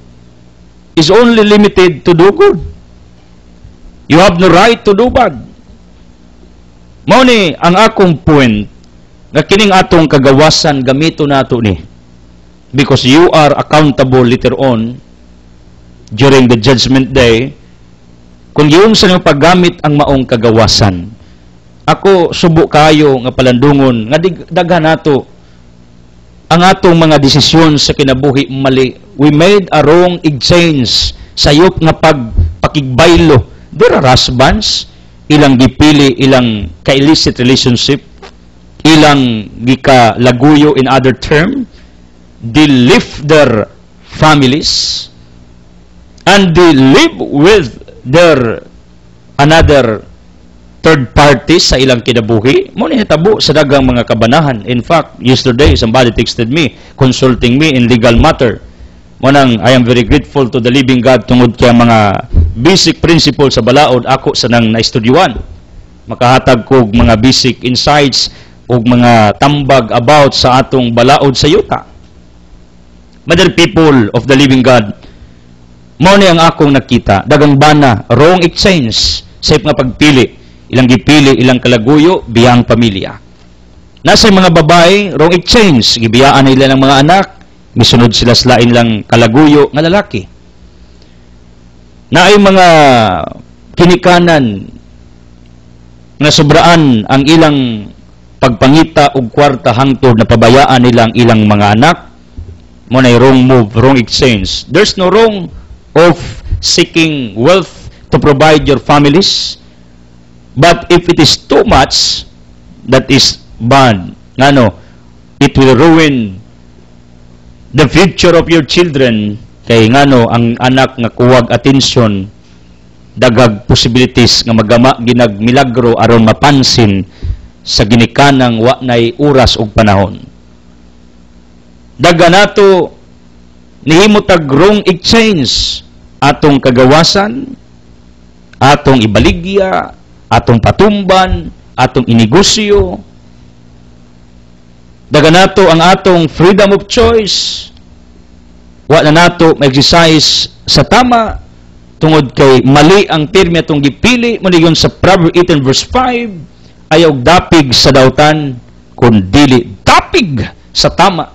is only limited to do good. You have no right to do bad. Mao ni ang akong point nga kining atong kagawasan gamito nato ni, because you are accountable later on during the judgment day kung yung sa nyo paggamit ang maong kagawasan. Ako subo kayo nga palandungon nga daghan nato ang atong mga desisyon sa kinabuhi mali. We made a wrong exchange sayop nga pagpakigbaylo. There are husbands ilang gipili ilang ka-illicit relationship, ilang gika-laguyo in other term, they live their families and they live with their another third parties sa ilang kinabuhi. Mo ni hitabo sa daghang mga kabanahan. In fact, yesterday somebody texted me consulting me in legal matter. Mo nang I am very grateful to the living God tungod kay mga basic principles sa balaod ako sa nang naistudyuan. Makahatag kog mga basic insights ug mga tambag about sa atong balaod sa yuta. Mother people of the living God, mo ni ang akong nakita, dagang bana, wrong exchange, safe nga pagpili. Ilang gipili, ilang kalaguyo, biyang pamilya. Nasa mga babae, wrong exchange, gibiyaan nila ng mga anak, misunod sila sa lain lang kalaguyo nga lalaki. Na ay mga kinikanan na sobraan ang ilang pagpangita og kwarta hangtod na pabayaan nilang ilang mga anak, mo na wrong move, wrong exchange. There's no wrong of seeking wealth to provide your families, but if it is too much, that is bad. Ngano, it will ruin the future of your children. Kay ngano ang anak nga kuwag atensyon, dagag possibilities nga magama ginag milagro aron mapansin sa ginikanang wa nay oras ug panahon. Daga nato nihimutag wrong exchange atong kagawasan, atong ibaligya, atong patumban, atong inegosyo. Daga nato ang atong freedom of choice. Wa na nato ma-exercise sa tama tungod kay mali ang termi atong gipili. Manigon sa Proverbs 18 verse 5, ayaw dapig sa dautan kun dili dapig sa tama.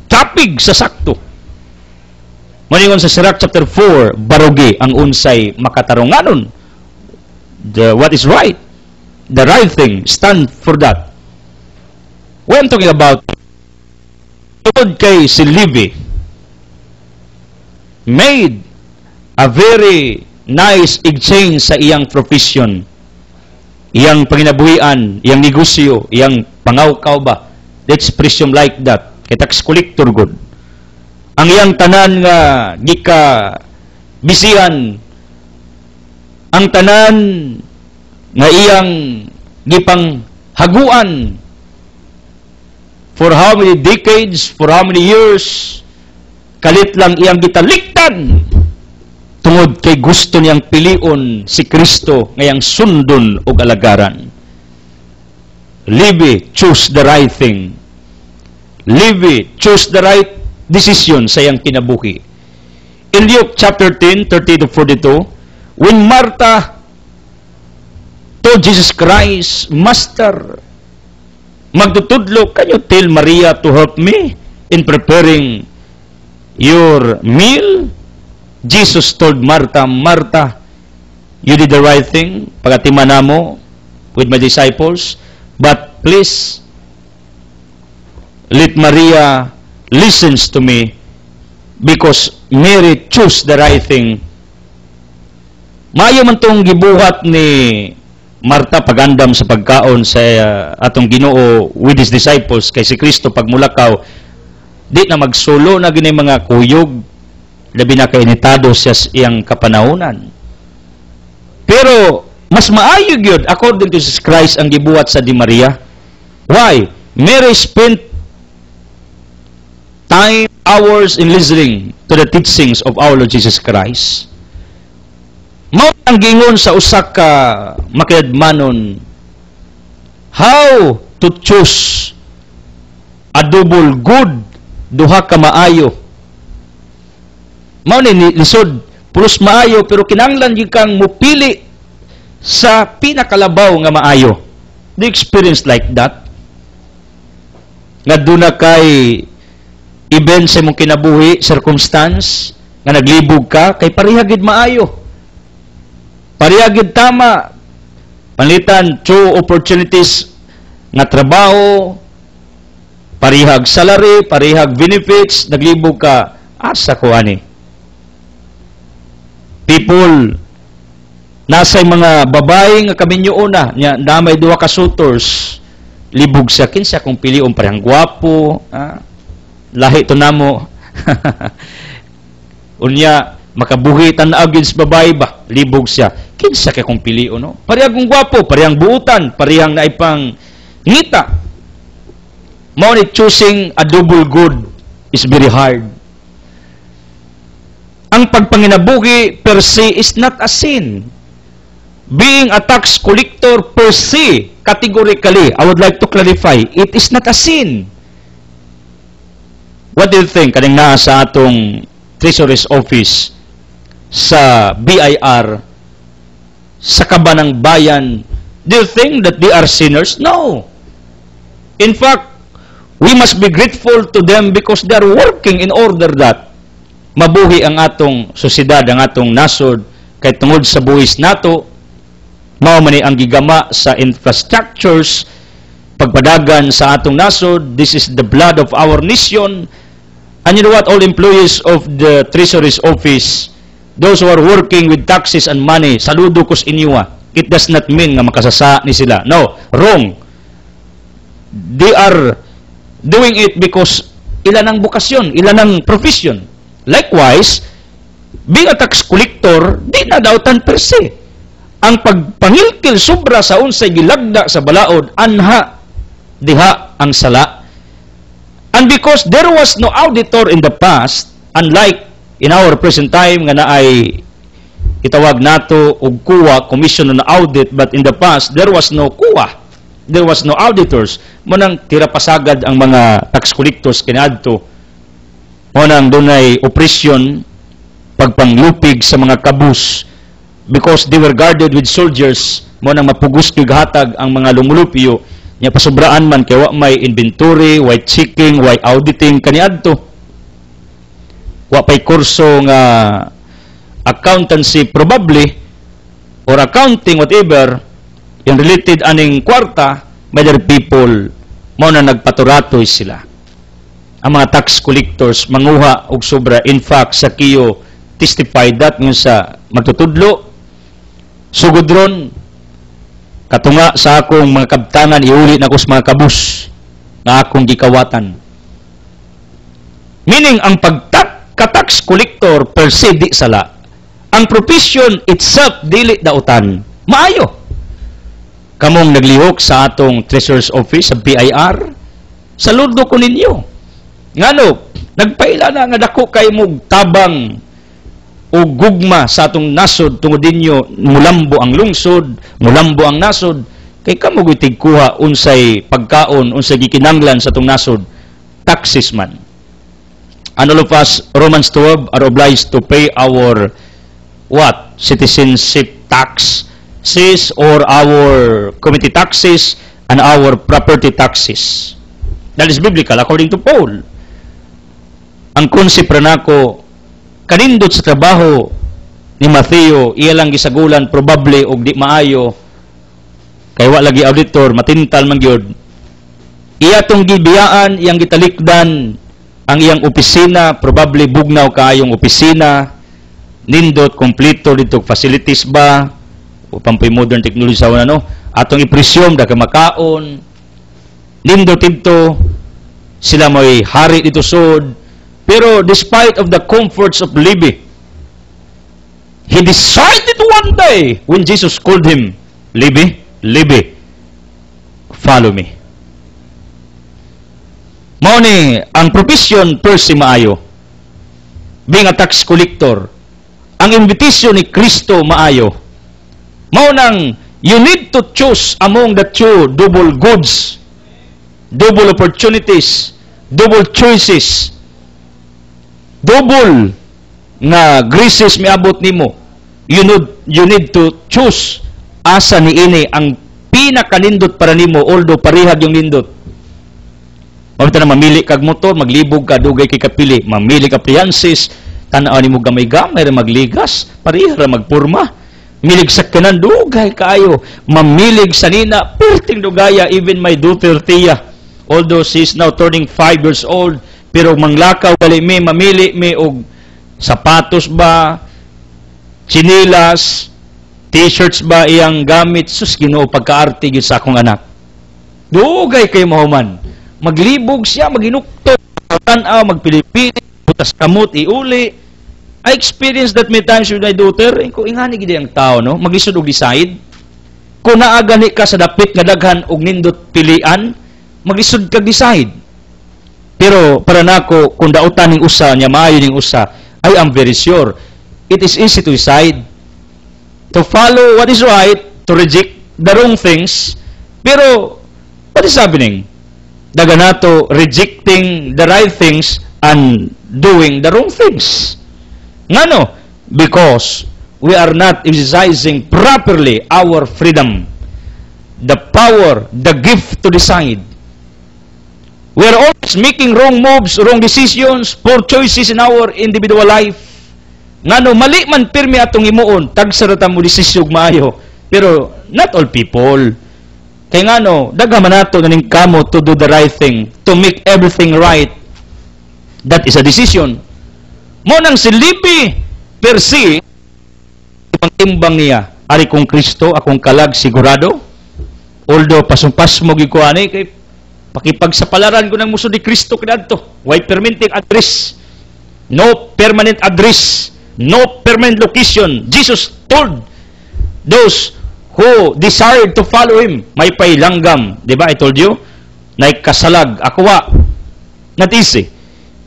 Dapig sa sakto. Manigon sa Sirach chapter 4, barugi ang unsay makatarunganon. What is right? The right thing. Stand for that. What I'm talking about, tungod kay si Levi made a very nice exchange sa iyang profession, iyang panginabuhian, iyang negosyo, iyang pangawkaw ba. Let's presume like that. Kay tax collector good. Ang iyang tanan nga gika bisihan, ang tanan nga iyang gipang haguan for how many decades, for how many years, kalit lang iyang gitaliktan tungod kay gusto niyang pilion si Kristo ngayang sundon o alagaran. Levi choose the right thing. Levi choose the right decision sa iyang kinabuhi. In Luke chapter 10, 30-42, when Martha told Jesus Christ, Master, magtutudlo, can you tell Maria to help me in preparing your meal? Jesus told Martha, Martha, you did the right thing, pagatiman na mo with my disciples, but please, let Maria listens to me because Mary choose the right thing. Maayo man tong gibuhat ni Marta pagandam sa pagkaon sa atong Ginoo with his disciples kay si Kristo pagmulakaw di na magsulo na gini mga kuyog, labi na kainitado siya iyang kapanahunan. Pero mas maayo gyud according to Jesus Christ ang gibuhat sa di Maria. Why? Mary spent time, hours in listening to the teachings of our Lord Jesus Christ. Mao ang gingon sa usa ka makidmanon, how to choose a double good, duha ka maayo. Mao ni lisod pulos maayo, pero kinanglan yung kang mupili sa pinakalabaw nga maayo. Do you experience like that? Nga doon na kay event sa mong kinabuhi, circumstance, nga naglibog ka, kay parihagid maayo. Parihagid tama. Palitan, two opportunities nga trabaho, parihag salary, parihag benefits, naglibog ka, asa ko ani. People, nasa mga babae nga kami nyo una, na may duwa ka suitors, libog sa kinsa kung pilion parehang gwapo, lahi to namo. Unya, makabuhi tanaagin sa babae ba, libog siya. Kinsa kay kung pilion, no? Parehang kung gwapo, parehang buutan, parehang naipang ngita. Mao ni choosing a double good is very hard. Ang pagpanginabuhi per se is not a sin. Being a tax collector per se, categorically, I would like to clarify, it is not a sin. What do you think? Kaning naa sa atong Treasury's Office, sa BIR, sa kabanang bayan, do you think that they are sinners? No. In fact, we must be grateful to them because they are working in order that mabuhi ang atong sosyedad, ang atong nasod, kay tungod sa buhis nato, mao man ang gigama sa infrastructures, pagpadagan sa atong nasod. This is the blood of our nation. And you know what? All employees of the Treasury's Office, those who are working with taxes and money, saludo ko sa inyo. It does not mean nga makasasa ni sila. No, wrong. They are doing it because ilan ang bukasyon, ilan ang profession. Likewise, being a tax collector, di na dautan per se. Ang pagpangilkil sobra sa unsay gilagda sa balaod, anha, diha ang sala. And because there was no auditor in the past, unlike in our present time nga naay itawag nato og kuwa, commission on audit, but in the past there was no kuwa, there was no auditors. Manang tirapasagad ang mga tax collectors kaniadto. Manang dunay operasyon pagpanglupig sa mga kabus because they were guarded with soldiers. Manang mapugos gihatag ang mga lumulupyo nya pasubraan man kay wa may inventory, wa checking, wa auditing kaniadto. Wa pay kurso nga accountancy probably or accounting whatever in related aning kwarta, other people mao na nagpaturatoy sila. Ang mga tax collectors manguha og sobra. In fact, sa kiyo testify that ngun sa magtutudlo sugod ron katunga sa akong mga kabtangan, iuli na ko sa mga kabus na akong gikawatan. Meaning, ang pagka-tax collector per se di sala. Ang profession itself, dili dautan. Maayo. Kamong naglihok sa atong Treasurer's Office, sa BIR, saludo ko ninyo. Ngano, nagpaila na nga dako kay mong tabang o gugma sa atong nasod tungod ninyo mulambo ang lungsod, mulambo ang nasod, kay kamo gitig kuha unsay pagkaon, unsay gikinanglan sa atong nasod, taxes man. And all of us, Romans 12, are obliged to pay our what? Citizenship tax, or our community taxes and our property taxes. That is biblical according to Paul. Ang konsepto nako kanindot sa trabaho ni Mateo, iya lang gisagulan probably og di maayo kay wa lagi auditor, matintal man gyud. Iya tong gibiyaan, iyang gitalikdan ang iyang opisina, probably bugnaw kaayong opisina, nindot kompleto dito facilities ba o pampay modern technology sa una, no? Atong ipresyum da ka makaon, nindot dito sila may hari dito sud. Pero despite of the comforts of living, he decided one day when Jesus called him, Levi, Levi, follow me. Mao ni ang profession per se maayo. Being a tax collector, ang invitation ni Kristo maayo. Mao nang you need to choose among the two double goods, double opportunities, double choices. Double nga graces miabot nimo, you need to choose asa ni ini ang pinakanindot para nimo, although parihag yung nindot. Pagta na mamili kag motor, maglibog ka, dugay kay kapili, mamili ka appliances, tanaw nimo gamay-gamay ra magligas, pareha ra magpurma. Milig sa kanan, dugay kaayo. Mamilig sa nina, perting dugaya, even my daughter Tia. Although she's now turning 5 years old, pero manglakaw gali mi, mamili mi og sapatos ba, chinilas, t-shirts ba iyang gamit, sus Ginoo pagkaarte gyud sa akong anak. Dugay kay mahuman. Maglibog siya, maginukto, tanaw, magpilipili, butas kamot, iuli. I experienced that many times with my daughter. Kung ingani gid ang tao, no? Maglisod og decide. Kung naagani ka sa dapit nga daghan og nindot pilian, maglisod kag decide. Pero para nako, kung dautan ning usa nya maayo ning usa, I am very sure it is easy to decide, to follow what is right, to reject the wrong things. Pero what is happening? Daga nato rejecting the right things and doing the wrong things. Ngano? Because we are not exercising properly our freedom, the power, the gift to decide. We are always making wrong moves, wrong decisions, poor choices in our individual life. Ngano, mali man pirmi atong imuon, tagsarata mo desisyon maayo. Pero not all people. Kaya ngano, daghaman nato naning kamo to do the right thing, to make everything right. That is a decision. Mo nang si Libby per se, pang-imbang niya, ari kong Kristo, akong kalag sigurado. Although pasumpas mo gikuani, kay pakipagsapalaran ko ng muso di Kristo kadadto. Why permanent address? No permanent address. No permanent location. Jesus told those who desired to follow Him, may pailanggam. Diba, I told you? Naikasalag, akwa. Not easy.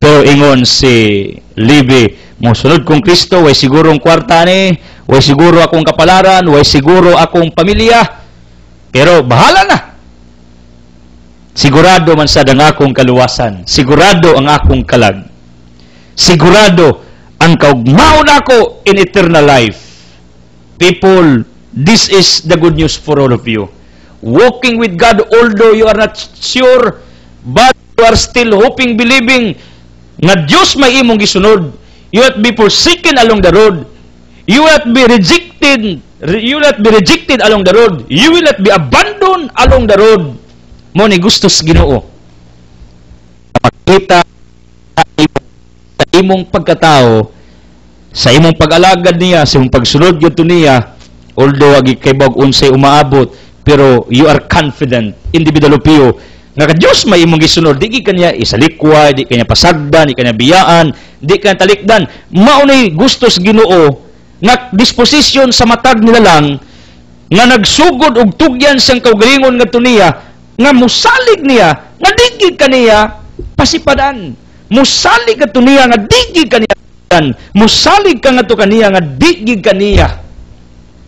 Pero ingon si Libby, musunod kong Kristo, way sigurong kwarta ni, way siguro akong kapalaran, way siguro akong pamilya, pero bahala na. Sigurado man sad ang akong kaluwasan, sigurado ang akong kalag, sigurado ang kaugmaon ako in eternal life. People, this is the good news for all of you. Walking with God, although you are not sure, but you are still hoping, believing, nga Diyos may imong gisunod. You will not be forsaken along the road. You will not be rejected. You will not be rejected along the road. You will not be abandoned along the road. Mo ni gustos Ginoo. Makita sa imong pagkatao, sa imong pag-alagad niya, sa imong pagsunod gyud niya, although agi kay bag unsay umaabot, pero you are confident, individual opio, nga ka Diyos may imong gisunod, di kanya isalikway, di kanya pasagdan, di kanya biyaan, di kanya talikdan. Maunay gustos Ginoo nga disposition sa matag nila lang nga nagsugod og tugyan siyang kaugalingon ngadto niya, nga musalig niya nga digig kaniya pasipadan. Musalig kadto niya nga digig kaniya. Musalig ka ngadto kaniya nga digig kaniya.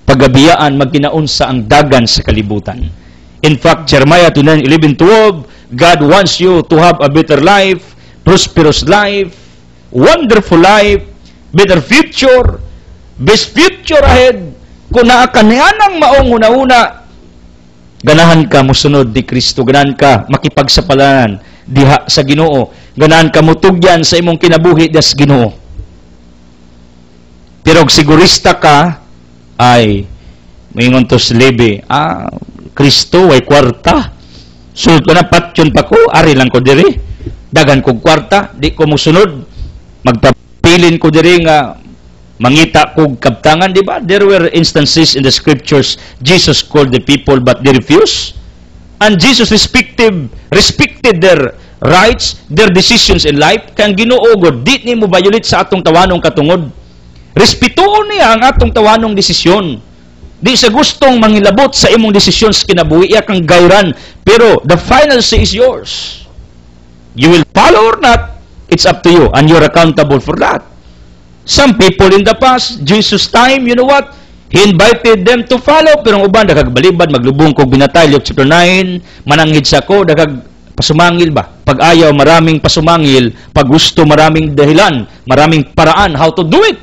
Pagabiyaan magkinaunsa ang dagan sa kalibutan. In fact, Jeremiah 29:11-12, God wants you to have a better life, prosperous life, wonderful life, better future, best future ahead. Kung naakanianang maong una-una, ganahan ka musunod di Kristo, ganahan ka makipagsapalaran diha sa Ginoo, ganahan ka mutugyan sa imong kinabuhi das Ginoo. Pero sigurista ka, ay, maingon to si Levi, Kristo, way kwarta. Sulod ko na, patyon pa ko, ari lang ko diri. Dagan kong kwarta, di ko musunod. Magpapilin ko diri nga, mangita kong kabtangan, di ba? There were instances in the scriptures, Jesus called the people, but they refused. And Jesus respected their rights, their decisions in life. Kaya Ginoo God, di ni mo violate sa atong tawanong katungod. Respetuon niya ang atong tawanong desisyon. Di sa gustong mangilabot sa imong desisyon sa kinabuhi, iya kang gayran. Pero the final say is yours. You will follow or not, it's up to you. And you're accountable for that. Some people in the past, Jesus' time, you know what? He invited them to follow. Pero ang uban, dagag balibad, maglubong kog binatay, Luke chapter 9, mananghid sa ko, dagag Pasumangil ba? Pag ayaw, maraming pasumangil. Pag gusto, maraming dahilan. Maraming paraan how to do it.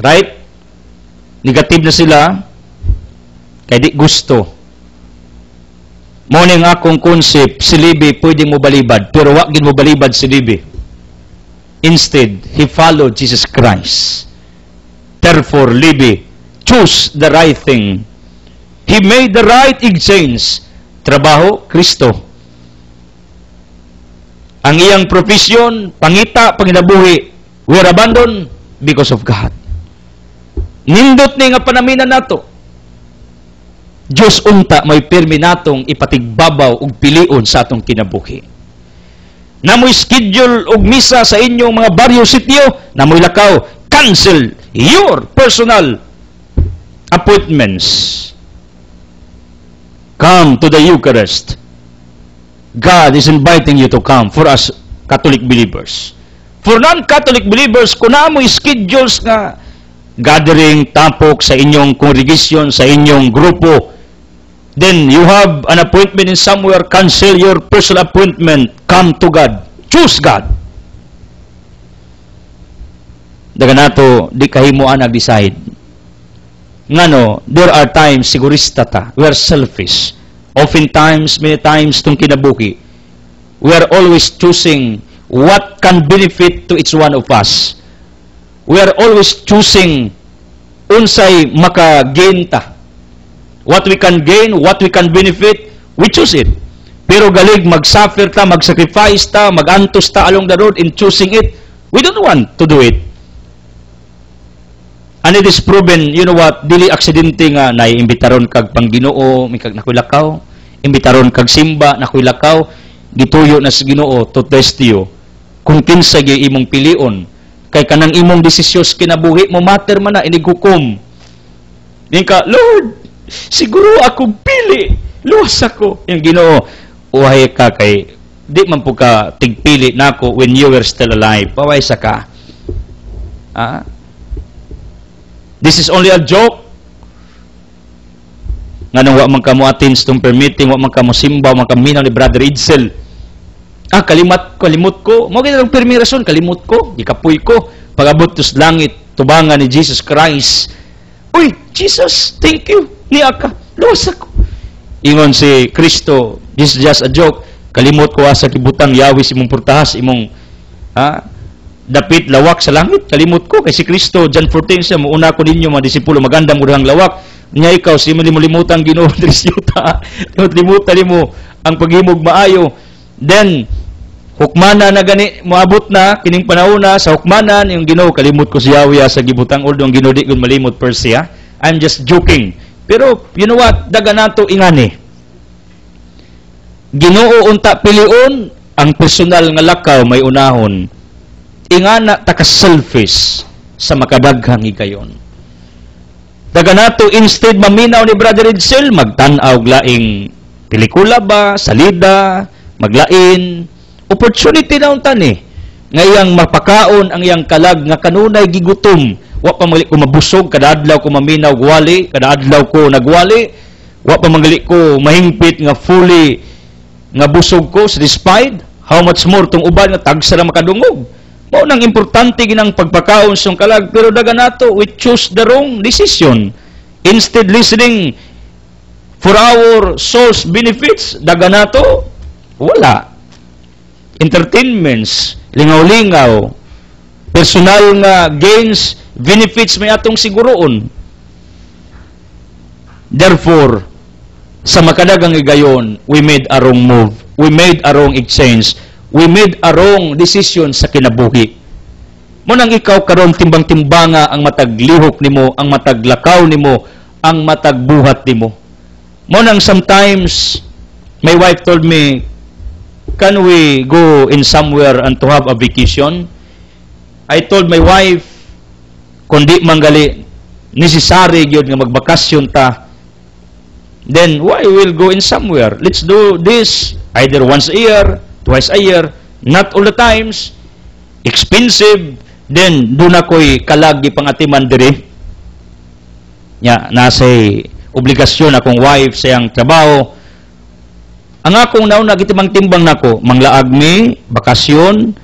Right? Negative na sila. Kaya di gusto. Morning akong concept, si Libby pwedeng mo balibad, pero wag gin mo balibad si Libby. Instead, he followed Jesus Christ. Therefore, Libby, choose the right thing. He made the right exchange. Trabaho, Kristo. Ang iyang profession, pangita, panginabuhi, were abandoned because of God. Nindot ni nga panaminan nato. Diyos unta may pirmi natong ipatigbabaw og pilion sa atong kinabuhi. Namoy schedule og misa sa inyong mga baryo sitio, namoy lakaw, cancel your personal appointments. Come to the Eucharist. God is inviting you to come for us Catholic believers. For non-Catholic believers, kung namoy schedules nga gathering, tapok sa inyong congregation, sa inyong grupo, then you have an appointment in somewhere, cancel your personal appointment, come to God. Choose God. Daga nato, di kahimuan nag-decide. Ngano, there are times, sigurista ta, we are selfish. Oftentimes, many times, itong kinabuhi, we are always choosing what can benefit to each one of us. We are always choosing unsay maka-gain ta. What we can gain, what we can benefit, we choose it. Pero galig, mag-suffer ta, mag-sacrifice ta, mag-antos ta along the road in choosing it, we don't want to do it. And it is proven, you know what, dili aksidente nga naiimbitaron kag Pangginoo, may kag nakulakaw, imbitaron kag simba, nakulakaw, gituyo na sa Ginoo to test you kung kinsa gyud imong pilion. Kay kanang imong desisyos kinabuhi mo matter man na inigukom. Din ka, Lord, siguro akong pili, luwas ako. Yung Ginoo, uhay ka kay, di man po ka tigpili na ako when you were still alive. Paway sa ka. This is only a joke. Nga nang wa man ka mo attend tong permitting, wa man ka mo simba, wa man ka minaw ni Brother Edsel. Kalimot ko. Mo gid ang pirmi rason, kalimot ko, gikapoy ko. Pag-abot tus langit, tubangan ni Jesus Christ. Uy, Jesus, thank you. Niya ka, luwas ako. Ingon si Kristo, this is just a joke. Kalimot ko sa kibutang yawis imong purtahas, imong dapit lawak sa langit. Kalimot ko kay si Kristo, John 14 siya, muuna ko ninyo mga disipulo, magandang murang lawak. Niya ikaw, si limutan Ginoo Trisyuta. Limutan mo ang paghimog maayo. Then, hukmana na gani, moabot na, kining panahona, sa hukmanan, yung Ginoo, kalimot ko si Yahweh sa gibutang, although ang Ginoo di kun malimot per se, I'm just joking. Pero, you know what, daga nato ingani. Ginoo unta pilion, ang personal nga lakaw may unahon. Ingana taka-selfish sa makadaghang higayon. Daga nato, instead maminaw ni Brother Edsel, magtanaw laing pelikula ba, salida, maglain, opportunity na untan nga iyang mapakaon ang iyang kalag nga kanunay gigutom. Wa pa mali ko mabusog, kada adlaw ko maminaw gwali, kada adlaw ko nagwali. Wa pa mali ko mahingpit nga fully nga busog ko, satisfied. How much more tong uban nga tagsa ra makadungog. Mao nang importante ginang pagpakaon sa kalag, pero daga nato we choose the wrong decision. Instead listening for our soul's benefits, daga nato wala. Entertainments, lingaw-lingaw, personal nga gains, benefits may atong siguroon. Therefore, sa makadagang higayon, we made a wrong move. We made a wrong exchange. We made a wrong decision sa kinabuhi. Munang ikaw karon timbang-timbanga ang mataglihok nimo, ang mataglakaw nimo, ang matagbuhat nimo. Munang sometimes, my wife told me, can we go in somewhere and to have a vacation? I told my wife, kundi manggali, necessary yun nga magbakasyon ta, then why we'll go in somewhere? Let's do this either once a year, twice a year, not all the times, expensive, then doon ako'y kalagi pangatiman diri. Nasa obligasyon akong wife sa iyang trabaho, ang akong nauna gitimang timbang nako, manglaag mi, bakasyon,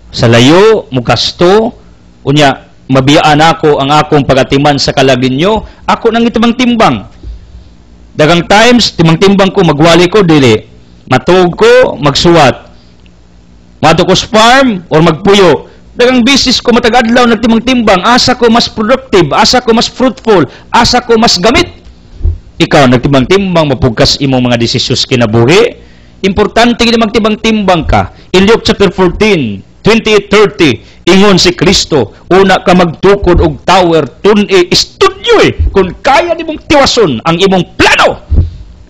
sa layo, mugasto, unya, mabiyaan ako ang akong pagatiman sa kalaginyo, ako nang itimang timbang. Dagang times, timang timbang ko, magwali ko, dili. Matug ko, magsuwat. Mato ko sa farm, or magpuyo. Dagang business ko, matagadlaw, nagtimang timbang. Asa ko mas productive, asa ko mas fruitful, asa ko mas gamit. Ikaw, nagtimbang-timbang, mapugkas imong mga desisyos kinabuhi. Importante gini magtimbang-timbang ka. In Luke chapter 14, 28-30, ingon si Kristo, una ka magtukod og tower, tun-i, istudyo kung kaya nimong tiwason ang imong plano.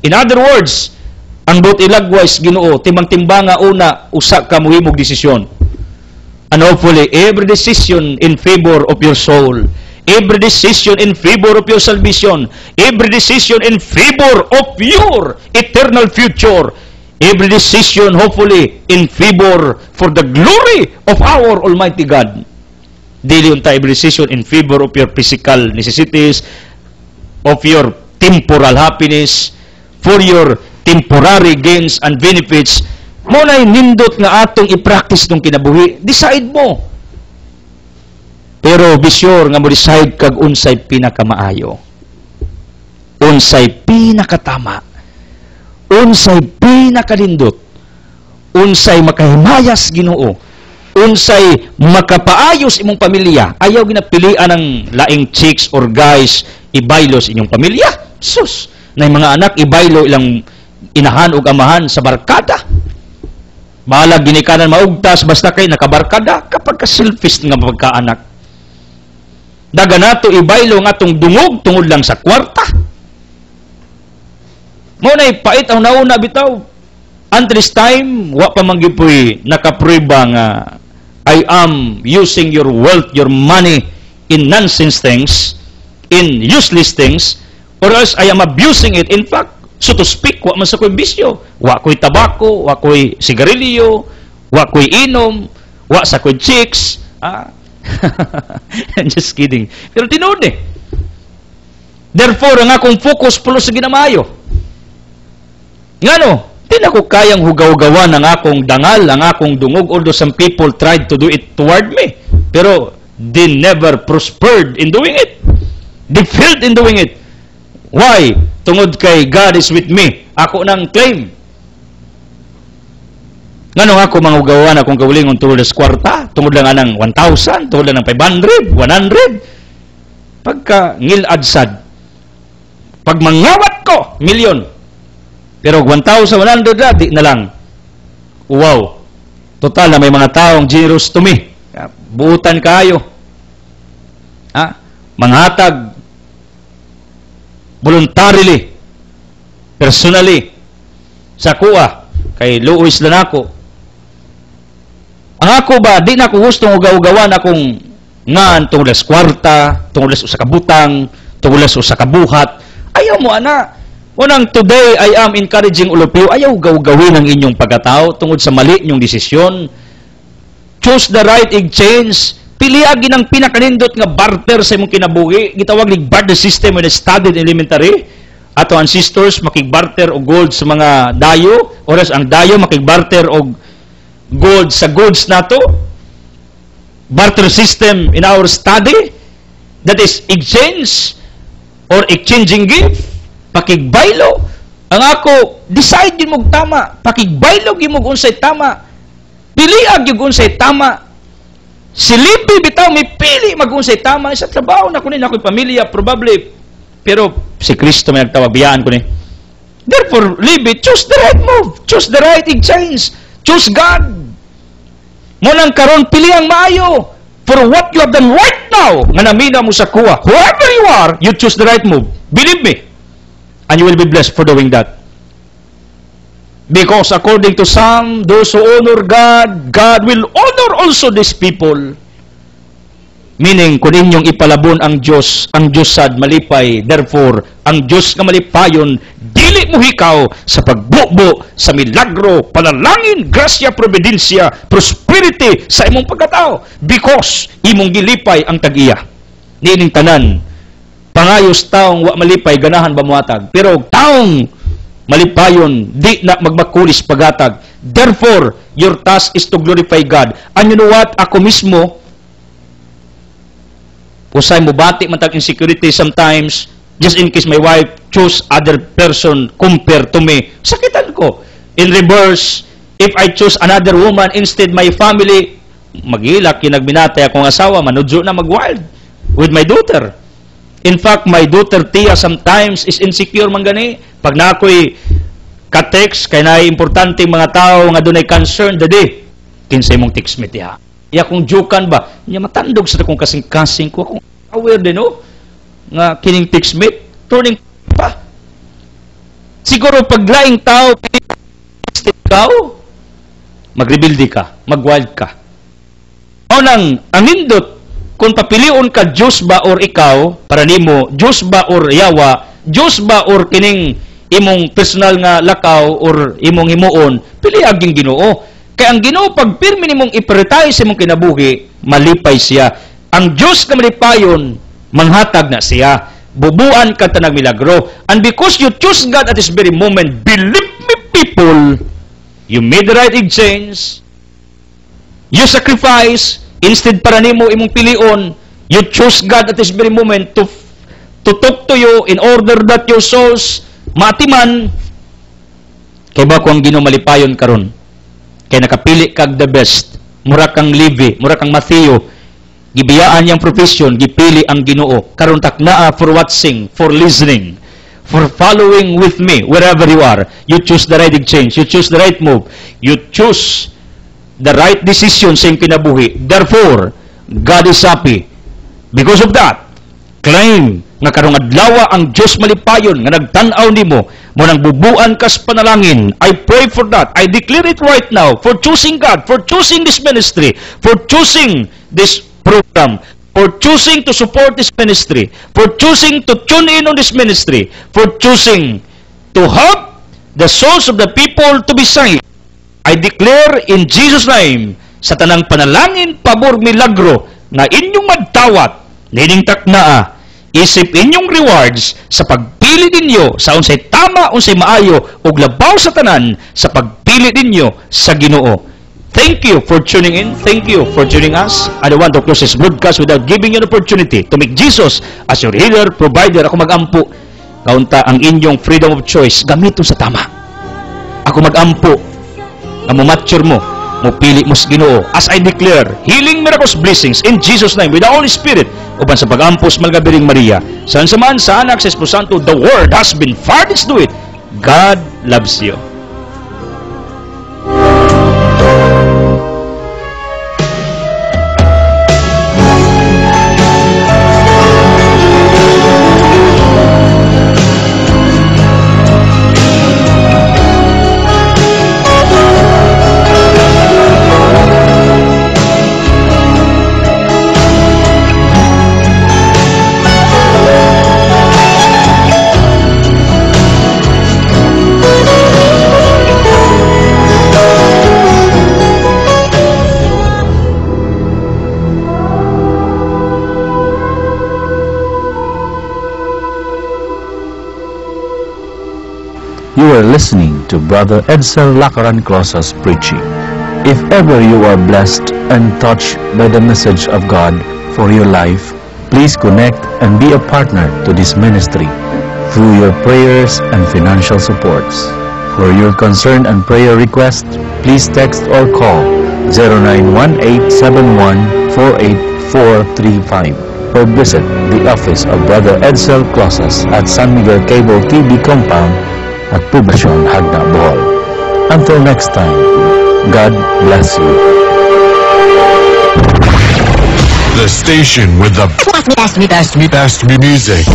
In other words, ang buti lagwise Ginoo, timbang-timbanga una, usa ka muhimog desisyon. And hopefully, every decision in favor of your soul, every decision in favor of your salvation, every decision in favor of your eternal future, every decision hopefully in favor for the glory of our Almighty God. Dili unta every decision in favor of your physical necessities, of your temporal happiness, for your temporary gains and benefits. Muna'y nindot nga atong i-practice nung kinabuhi. Decide mo. Pero be sure nga mo decide kag unsay pinakamaayo. Unsay pinakatama. Unsay pinakalindot. Unsay makahimayas Ginoo. Unsay makapaayos imong pamilya. Ayaw ginapilian ng laing chicks or guys ibaylos inyong pamilya. Sus, na mga anak ibaylo ilang inahan ug amahan sa barkada. Bahala ginikanan maugtas basta kay nakabarkada kapag ka selfish nga pagkaanak. Daga nato ibaylo nga atong dungog tungod lang sa kwarta. Muna'y pait ang nauna bitaw. Until this time, wa pa manggipoy nakaprueba nga I am using your wealth, your money in nonsense things, in useless things, or else I am abusing it. In fact, so to speak, wa man sa ko'y bisyo. Wa ko'y tabako, wa ko'y sigarilyo, wa ko'y inom, wa sa ko'y chicks. I'm just kidding. Pero tinuod eh. Therefore, ang akong focus pulo sa ginamayo. Ngano, di na ko kayang hugaw-gawan ang akong dangal, ang akong dungog, although some people tried to do it toward me. Pero, they never prospered in doing it. They failed in doing it. Why? Tungod kay God is with me. Ako nang claim. Ngano ako manghugawan akong kaulingon tungod sa kwarta? Tungod lang anang 1,000, tungod lang ng 500, 100. Pagka ngil-adsad. Pag mangawat ko, milyon. Pero 1,100 na, di na lang. Wow. Total na may mga taong generous to me. Buutan kayo. Manghatag. Voluntarily. Personally. Sa kuha. Kay Luis lang ako. Ang ako ba, di na ako gustong ugaw-ugawan akong ngan tungod sa kwarta, tungod sa kabutang, tungod sa kabuhat. Ayaw mo, ana. Unang today, I am encouraging all of you, ayaw gawin ang inyong pagkatao tungod sa mali inyong desisyon. Choose the right exchange. Piliagi ng pinakanindot nga barter sa imong kinabuhi. Gitawag ni barter system when I studied elementary. Ato ancestors makigbarter og gold sa mga dayo, oras ang dayo makigbarter og gold sa goods nato. Barter system in our study, that is exchange or exchanging gift. Pakigbaylo. Ang ako, decide yun mong tama. Pakigbaylo yun mong unsay tama. Piliag yun unsay tama. Silipin bitaw, may pili mag-unsay tama. Sa trabaho na kunin ako'y pamilya, probably. Pero si Kristo may nagtawabiyaan ko ni. Therefore, live it. Choose the right move. Choose the right exchange. Choose God. Munang karon pili ang maayo. For what you have done right now, nga namina mo sa kuha. Whoever you are, you choose the right move. Believe me. And you will be blessed for doing that. Because according to some, those who honor God, God will honor also these people. Meaning, kung inyong ipalabon ang Diyos sad malipay. Therefore, ang Diyos nga malipayon, dili mo hikaw sa pagbubo, sa milagro, panalangin, grasya, providensya, prosperity sa imong pagkatao. Because, imong gilipay ang tag-iya. Niining tanan, pangayos taong wa malipay, ganahan ba muhatag. Pero taong malipayon, di na magmakulis pagatag. Therefore, your task is to glorify God. And you know what? Ako mismo, usay mo bati man tag insecurity sometimes, just in case my wife choose other person compared to me, sakitan ko. In reverse, if I choose another woman instead my family, magilak yung nagminatay akong asawa, manudyo na mag-wild with my daughter. In fact, my daughter Tia sometimes is insecure man gani. Pag na ako'y ka-text, kaya na importante mga tao nga doon ay concern, dadi, kinsay mong text me tiha. Iya kong jokan ba? Niya matandog sa akong kasing-kasing ko. Akong aware din, no? Nga kining text me, turning pa. Siguro pag laing tao, ikaw, mag-rebelde ka, mag-wild ka. O nang, ang indot, kung papilion ka Diyos ba or ikaw, para nimo, Diyos ba or yawa, Diyos ba or kining imong personal nga lakaw or imong himuon, pili aging Ginoo. Kaya ang Ginoo, pag pirmi nimong i-prioritize imong kinabuhi, malipay siya. Ang Diyos na malipayon, manghatag na siya. Bubuan ka tanang milagro. And because you choose God at this very moment, believe me people, you made the right exchange, you sacrifice, instead para nimo imong pilion, you choose God at this very moment to talk to you in order that your souls matiman. Kaya ba kung Ginoo malipayon karon? Kaya nakapili kag the best. Mura kang Levi, mura kang Matthew. Gibiyaan yang profession, gipili ang Ginoo. Karon taknaa for watching, for listening, for following with me wherever you are. You choose the right exchange, you choose the right move, you choose the right decision sa iyong kinabuhi. Therefore, God is happy. Because of that, claim nga karong adlaw ang Dios malipayon nga nagtan-aw nimo mo nang bubuan kas panalangin. I pray for that. I declare it right now for choosing God, for choosing this ministry, for choosing this program, for choosing to support this ministry, for choosing to tune in on this ministry, for choosing to help the souls of the people to be saved. I declare in Jesus' name, sa tanang panalangin, pabor, milagro, na inyong magtawat, nining taknaa, isip inyong rewards sa pagpili ninyo sa unsay tama, unsay maayo, ug labaw sa tanan sa pagpili ninyo sa Ginoo. Thank you for tuning in. Thank you for tuning us. I don't want to close this broadcast without giving you an opportunity to make Jesus as your healer, provider. Ako magampo. Kaunta ang inyong freedom of choice. Gamiton sa tama. Ako magampo. Na mo-mature mo. Mupili mo sa Ginoo. As I declare, healing, miracles, blessings in Jesus' name with the Holy Spirit. Uban sa pag-ampos, Malgabiring Maria. Saan saman sa anak sa Espiritu Santo, the Word has been farthest to it. God loves you. You are listening to Brother Edsel Lacaran Closas preaching. If ever you are blessed and touched by the message of God for your life, please connect and be a partner to this ministry through your prayers and financial supports. For your concern and prayer request, please text or call 0918714845 or visit the office of Brother Edsel Closas at San Miguel Cable TV Compound at Poblacion, Hagna, Bohol. Until next time, God bless you. The station with the best music.